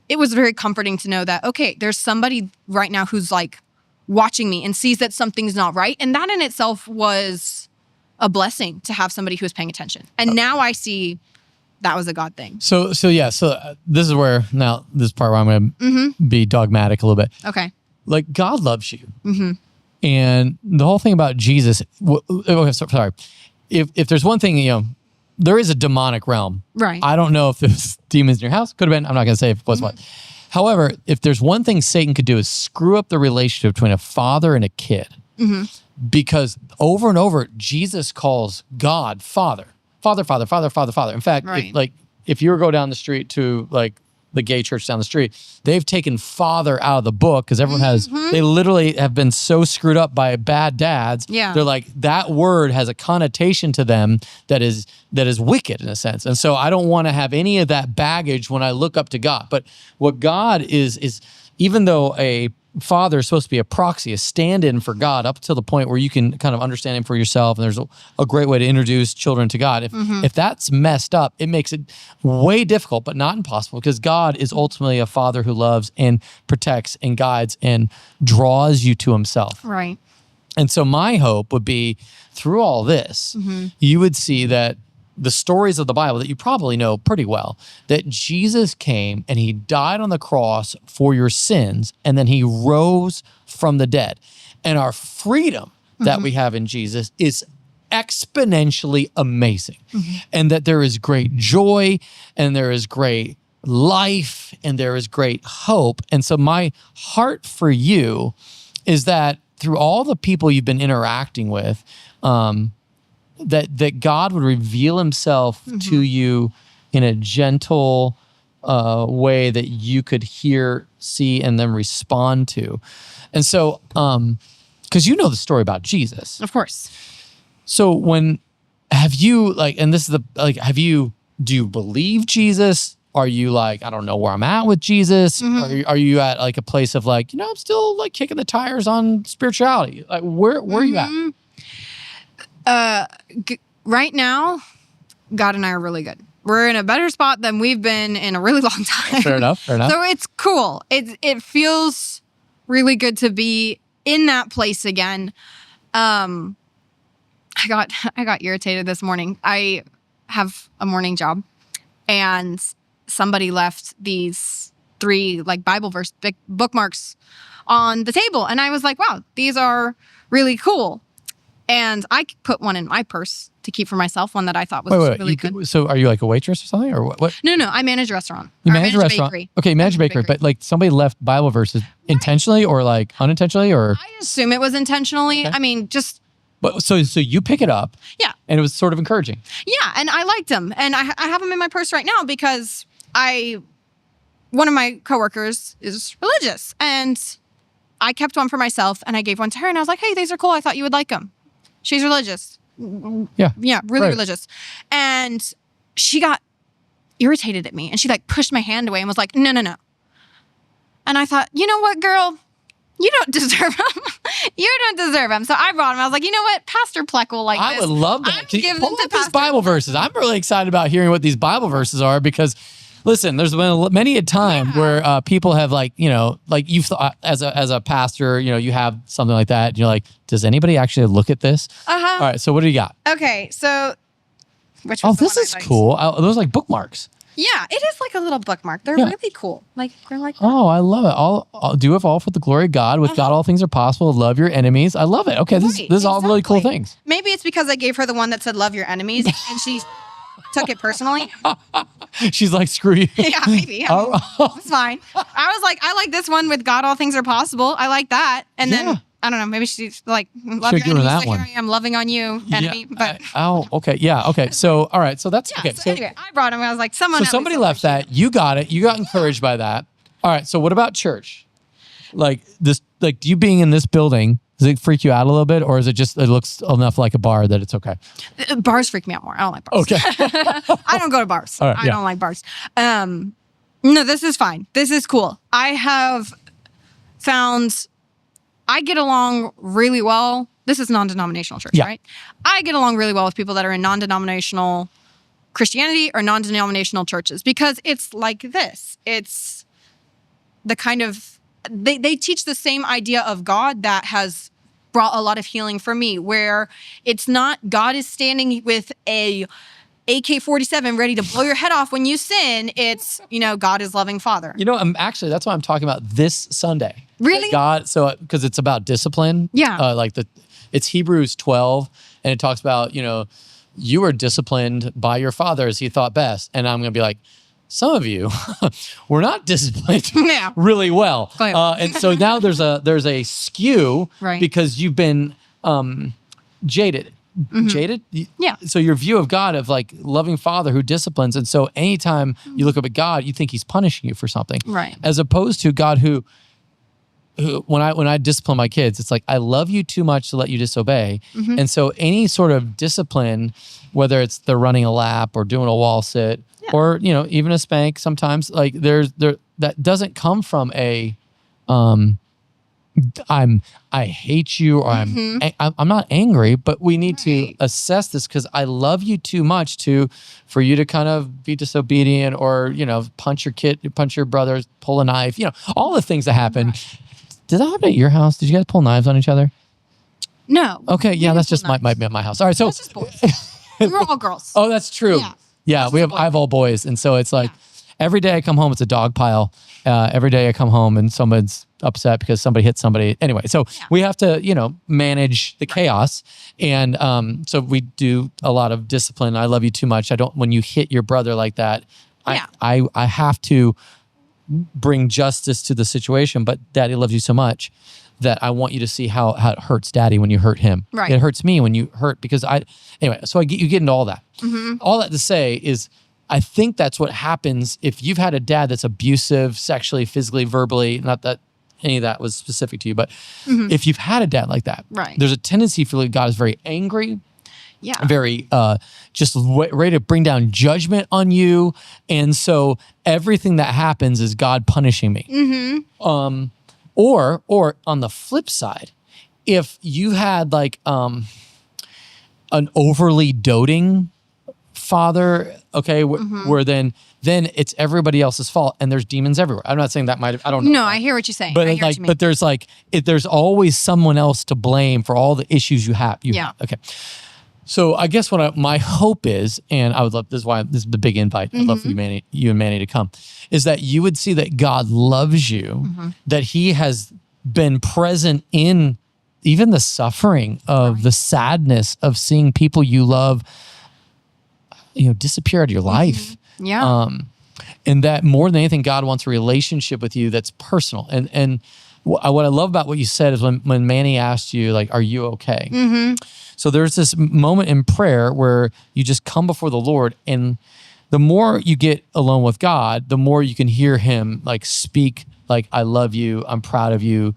it was very comforting to know that, okay, there's somebody right now who's like watching me and sees that something's not right. And that in itself was a blessing to have somebody who's paying attention. And now I see that was a God thing. So this is where, now this is part where I'm going to be dogmatic a little bit. Okay. Like God loves you. And the whole thing about Jesus, okay, sorry. If there's one thing, there is a demonic realm. Right. I don't know if there's demons in your house. Could have been. I'm not going to say if it was what. However, if there's one thing Satan could do is screw up the relationship between a father and a kid. Because over and over, Jesus calls God Father. Father, Father, Father, Father, Father. In fact, Right. if you were to go down the street to like the gay church down the street, they've taken father out of the book because everyone they literally have been so screwed up by bad dads. Yeah. They're like, that word has a connotation to them that is wicked in a sense. And so I don't want to have any of that baggage when I look up to God. But what God is even though a father is supposed to be a proxy, a stand-in for God up to the point where you can kind of understand him for yourself. And there's a great way to introduce children to God. If that's messed up, it makes it way difficult, but not impossible, because God is ultimately a father who loves and protects and guides and draws you to himself. Right. And so my hope would be through all this, you would see that the stories of the Bible that you probably know pretty well, that Jesus came and he died on the cross for your sins, and then he rose from the dead. And our freedom that we have in Jesus is exponentially amazing. And that there is great joy and there is great life and there is great hope. And so my heart for you is that through all the people you've been interacting with, that God would reveal himself to you in a gentle way that you could hear, see, and then respond to. And so, because you know the story about Jesus. Of course. So have you do you believe Jesus? Are you like, I don't know where I'm at with Jesus? Are you at like a place of like, I'm still like kicking the tires on spirituality? Like where are you at? Right now, God and I are really good. We're in a better spot than we've been in a really long time. Fair enough. So it's cool. It feels really good to be in that place again. I got irritated this morning. I have a morning job, and somebody left these 3 like Bible verse bookmarks on the table, and I was like, wow, these are really cool. And I put one in my purse to keep for myself, one that I thought was really good. So are you like a waitress or something? Or what? No, I manage a restaurant. You manage a restaurant? Bakery. Okay, you manage a bakery. But like somebody left Bible verses intentionally or like unintentionally or? I assume it was intentionally. Okay. I mean, just. But so you pick it up. Yeah. And it was sort of encouraging. Yeah, and I liked them. And I have them in my purse right now because one of my coworkers is religious. And I kept one for myself and I gave one to her and I was like, hey, these are cool. I thought you would like them. She's religious. Yeah, really religious. And she got irritated at me and she like pushed my hand away and was like, no. And I thought, you know what, girl? You don't deserve them. You don't deserve them. So I brought them. I was like, you know what? Pastor Plek will like this. I would love that. Give pull up these Bible verses. I'm really excited about hearing what these Bible verses are because, listen, there's been many a time where people have like, like you've as a pastor, you have something like that. And you're like, does anybody actually look at this? All right. So what do you got? Okay. So which this is cool. Those are like bookmarks. Yeah, it is like a little bookmark. They're Yeah. really cool. Like they're like Oh, I love it. I'll do it all for the glory of God. With God, all things are possible. Love your enemies. I love it. Okay, this Right, is all really cool exactly. things. Maybe it's because I gave her the one that said "love your enemies" and she took it personally. She's like, screw you. Yeah, maybe. I mean, it's fine. I was like, I like this one with God, all things are possible. I like that. And Yeah. then I don't know. Maybe she's like, love Should've your given her enemies. that So one. here I am loving on you, enemy. But Okay. Yeah. Okay. So, all right. So that's yeah. okay. So anyway, I brought him. I was like, someone. So at somebody least left that. You got it. You got encouraged by that. All right. So what about church? Like this, like you being in this building, does it freak you out a little bit, or is it just it looks enough like a bar that it's okay? Bars freak me out more. I don't like bars. Okay. I don't go to bars. All right, I don't like bars. No, this is fine. This is cool. I have found I get along really well. This is non-denominational church, Yeah. right? I get along really well with people that are in non-denominational Christianity or non-denominational churches because it's like this. It's the kind of they teach the same idea of God that has brought a lot of healing for me, where it's not God is standing with a AK-47 ready to blow your head off when you sin. It's, God is loving Father. I'm actually, that's why I'm talking about this Sunday. Really? God, so because it's about discipline. Yeah. It's Hebrews 12, and it talks about, you were disciplined by your father as he thought best. And I'm going to be like, some of you were not disciplined Yeah. really well. Go ahead. And so now there's a skew Right. because you've been jaded. Jaded? Yeah. So your view of God of like loving father who disciplines. And so anytime you look up at God, you think he's punishing you for something. Right. As opposed to God who when I discipline my kids, it's like, I love you too much to let you disobey. And so any sort of discipline, whether it's they're running a lap or doing a wall sit or, even a spank sometimes, like that doesn't come from a, I hate you or I'm not angry, but we need to assess this because I love you too much for you to kind of be disobedient or, punch your brother, pull a knife, all the things that happen. Right. Did that happen at your house? Did you guys pull knives on each other? No. Okay, yeah, that's just knives. might be at my house. All right, so That's just boys. We were all girls. oh, that's true. Yeah, I have all boys, and so it's like every day I come home, it's a dog pile. Every day I come home and someone's upset because somebody hit somebody. Anyway, so we have to, manage the chaos, and so we do a lot of discipline. I love you too much. When you hit your brother like that, I have to bring justice to the situation, but Daddy loves you so much that I want you to see how it hurts Daddy when you hurt him. Right. It hurts me when you hurt because anyway, so you get into all that. All that to say is I think that's what happens if you've had a dad that's abusive, sexually, physically, verbally, not that any of that was specific to you, but if you've had a dad like that, there's a tendency for like God is very angry, very just ready to bring down judgment on you. And so everything that happens is God punishing me. Or on the flip side, if you had like an overly doting father, okay, where then it's everybody else's fault and there's demons everywhere. I'm not saying that I don't know. No, I hear what you're saying. But I hear what you mean. but there's always someone else to blame for all the issues you have. Okay. So I guess what my hope is, and I would love, this is the big invite, I'd love for you and Manny to come, is that you would see that God loves you, that he has been present in even the suffering of the sadness of seeing people you love, disappear out of your life. And that more than anything, God wants a relationship with you that's personal. And what I love about what you said is when Manny asked you, like, are you okay? So there's this moment in prayer where you just come before the Lord, and the more you get alone with God, the more you can hear him like speak, like, I love you, I'm proud of you,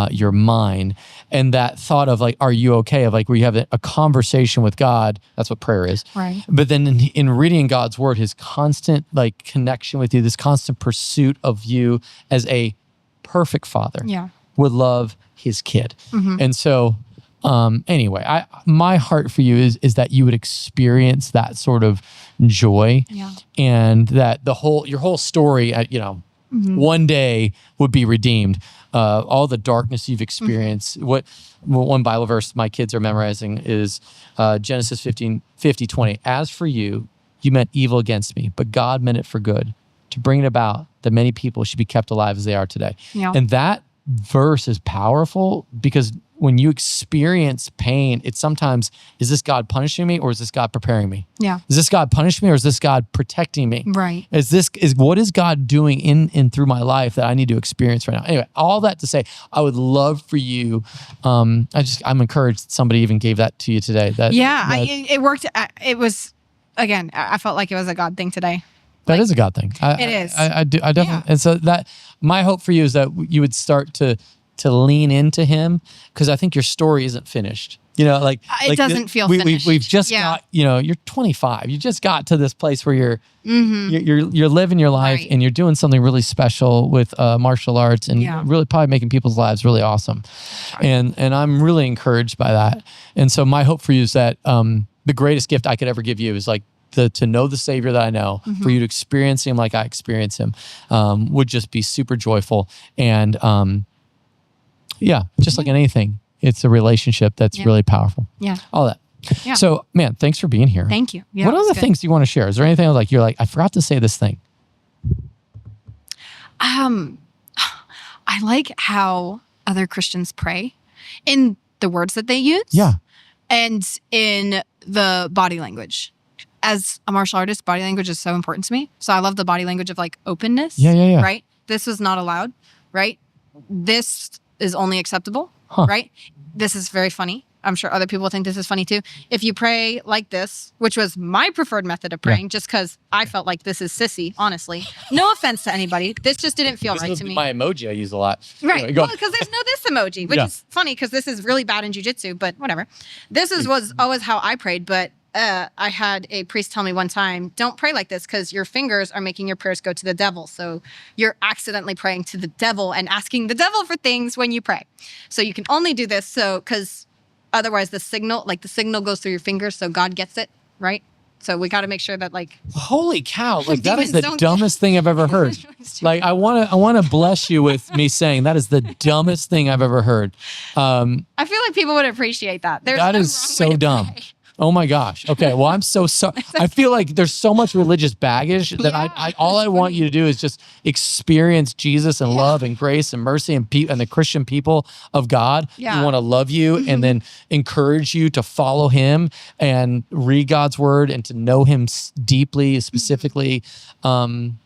you're mine. And that thought of like, are you okay? Of like where you have a conversation with God, that's what prayer is. Right. But then in reading God's word, his constant like connection with you, this constant pursuit of you as a perfect father would love his kid. And so anyway, my heart for you is that you would experience that sort of joy, and that your whole story, one day would be redeemed. All the darkness you've experienced. What one Bible verse my kids are memorizing is Genesis 15:20. As for you, you meant evil against me, but God meant it for good, to bring it about that many people should be kept alive as they are today. Yeah. And that verse is powerful because when you experience pain, it's sometimes, is this God punishing me or is this God preparing me? Yeah. Is this God punishing me or is this God protecting me? Right. What is God doing in and through my life that I need to experience right now? Anyway, all that to say, I would love for you. I'm encouraged somebody even gave that to you today. It worked. It was, again, I felt like it was a God thing today. That is a God thing. It is. I definitely. Yeah. And so that my hope for you is that you would start to lean into him, because I think your story isn't finished. It doesn't feel finished. We've just got, you're 25. You just got to this place where you're living your life, right, and you're doing something really special with martial arts and really probably making people's lives really awesome. Right. And I'm really encouraged by that. And so my hope for you is that the greatest gift I could ever give you is like to know the Savior that I know, for you to experience him like I experience him, would just be super joyful. And just like anything, it's a relationship that's really powerful. Yeah. All that. Yeah. So, man, thanks for being here. Thank you. Yeah, what other things do you want to share? Is there anything like you're like, I forgot to say this thing? I like how other Christians pray in the words that they use. Yeah. And in the body language. As a martial artist, body language is so important to me. So I love the body language of like openness. Yeah. Right? This is not allowed. Right? This is only acceptable. Right? This is very funny. I'm sure other people think this is funny too. If you pray like this, which was my preferred method of praying, just because I felt like this is sissy, honestly. No offense to anybody. This just didn't feel right to me. My emoji I use a lot. Right. Anyway, well, because there's no this emoji, which is funny because this is really bad in jiu-jitsu, but whatever. This was always how I prayed, but I had a priest tell me one time, don't pray like this because your fingers are making your prayers go to the devil. So you're accidentally praying to the devil and asking the devil for things when you pray. So you can only do this because otherwise the signal goes through your fingers so God gets it, right? So we got to make sure that holy cow, that is the dumbest thing I've ever heard. I want to bless you with me saying that is the dumbest thing I've ever heard. I feel like people would appreciate that. That is so dumb. Pray. Oh my gosh. Okay. Well, I'm so sorry. I feel like there's so much religious baggage that I want you to do is just experience Jesus and love and grace and mercy and the Christian people of God. Yeah. We want to love you and then encourage you to follow him and read God's word and to know him deeply, specifically. Man.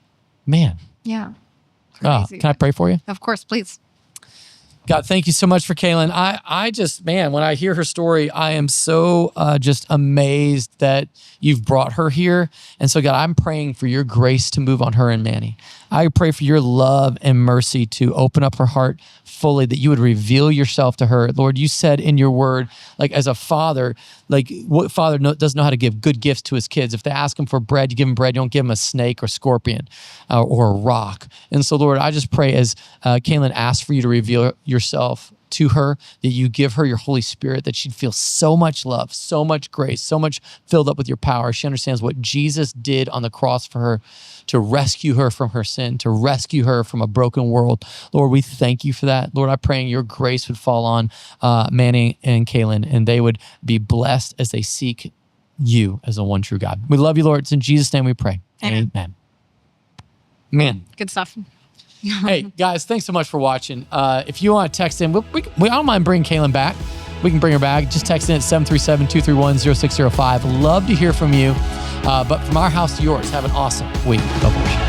Yeah. Can I pray for you? Of course, please. God, thank you so much for Kaylin. I just, man, when I hear her story, I am so just amazed that you've brought her here. And so, God, I'm praying for your grace to move on her and Manny. I pray for your love and mercy to open up her heart fully, that you would reveal yourself to her. Lord, you said in your word, as a father, what father doesn't know how to give good gifts to his kids? If they ask him for bread, you give him bread. You don't give him a snake or scorpion or a rock. And so, Lord, I just pray as Kaylin asks for you to reveal yourself to her, that you give her your Holy Spirit, that she'd feel so much love, so much grace, so much filled up with your power. She understands what Jesus did on the cross for her to rescue her from her sin, to rescue her from a broken world. Lord, we thank you for that. Lord, I'm praying your grace would fall on Manny and Kaylin, and they would be blessed as they seek you as the one true God. We love you, Lord. It's in Jesus' name we pray. Amen. Man. Good stuff. Hey, guys, thanks so much for watching. If you want to text in, I don't mind bringing Kaylin back. We can bring her back. Just text in at 737-231-0605. Love to hear from you. But from our house to yours, have an awesome week. God bless you.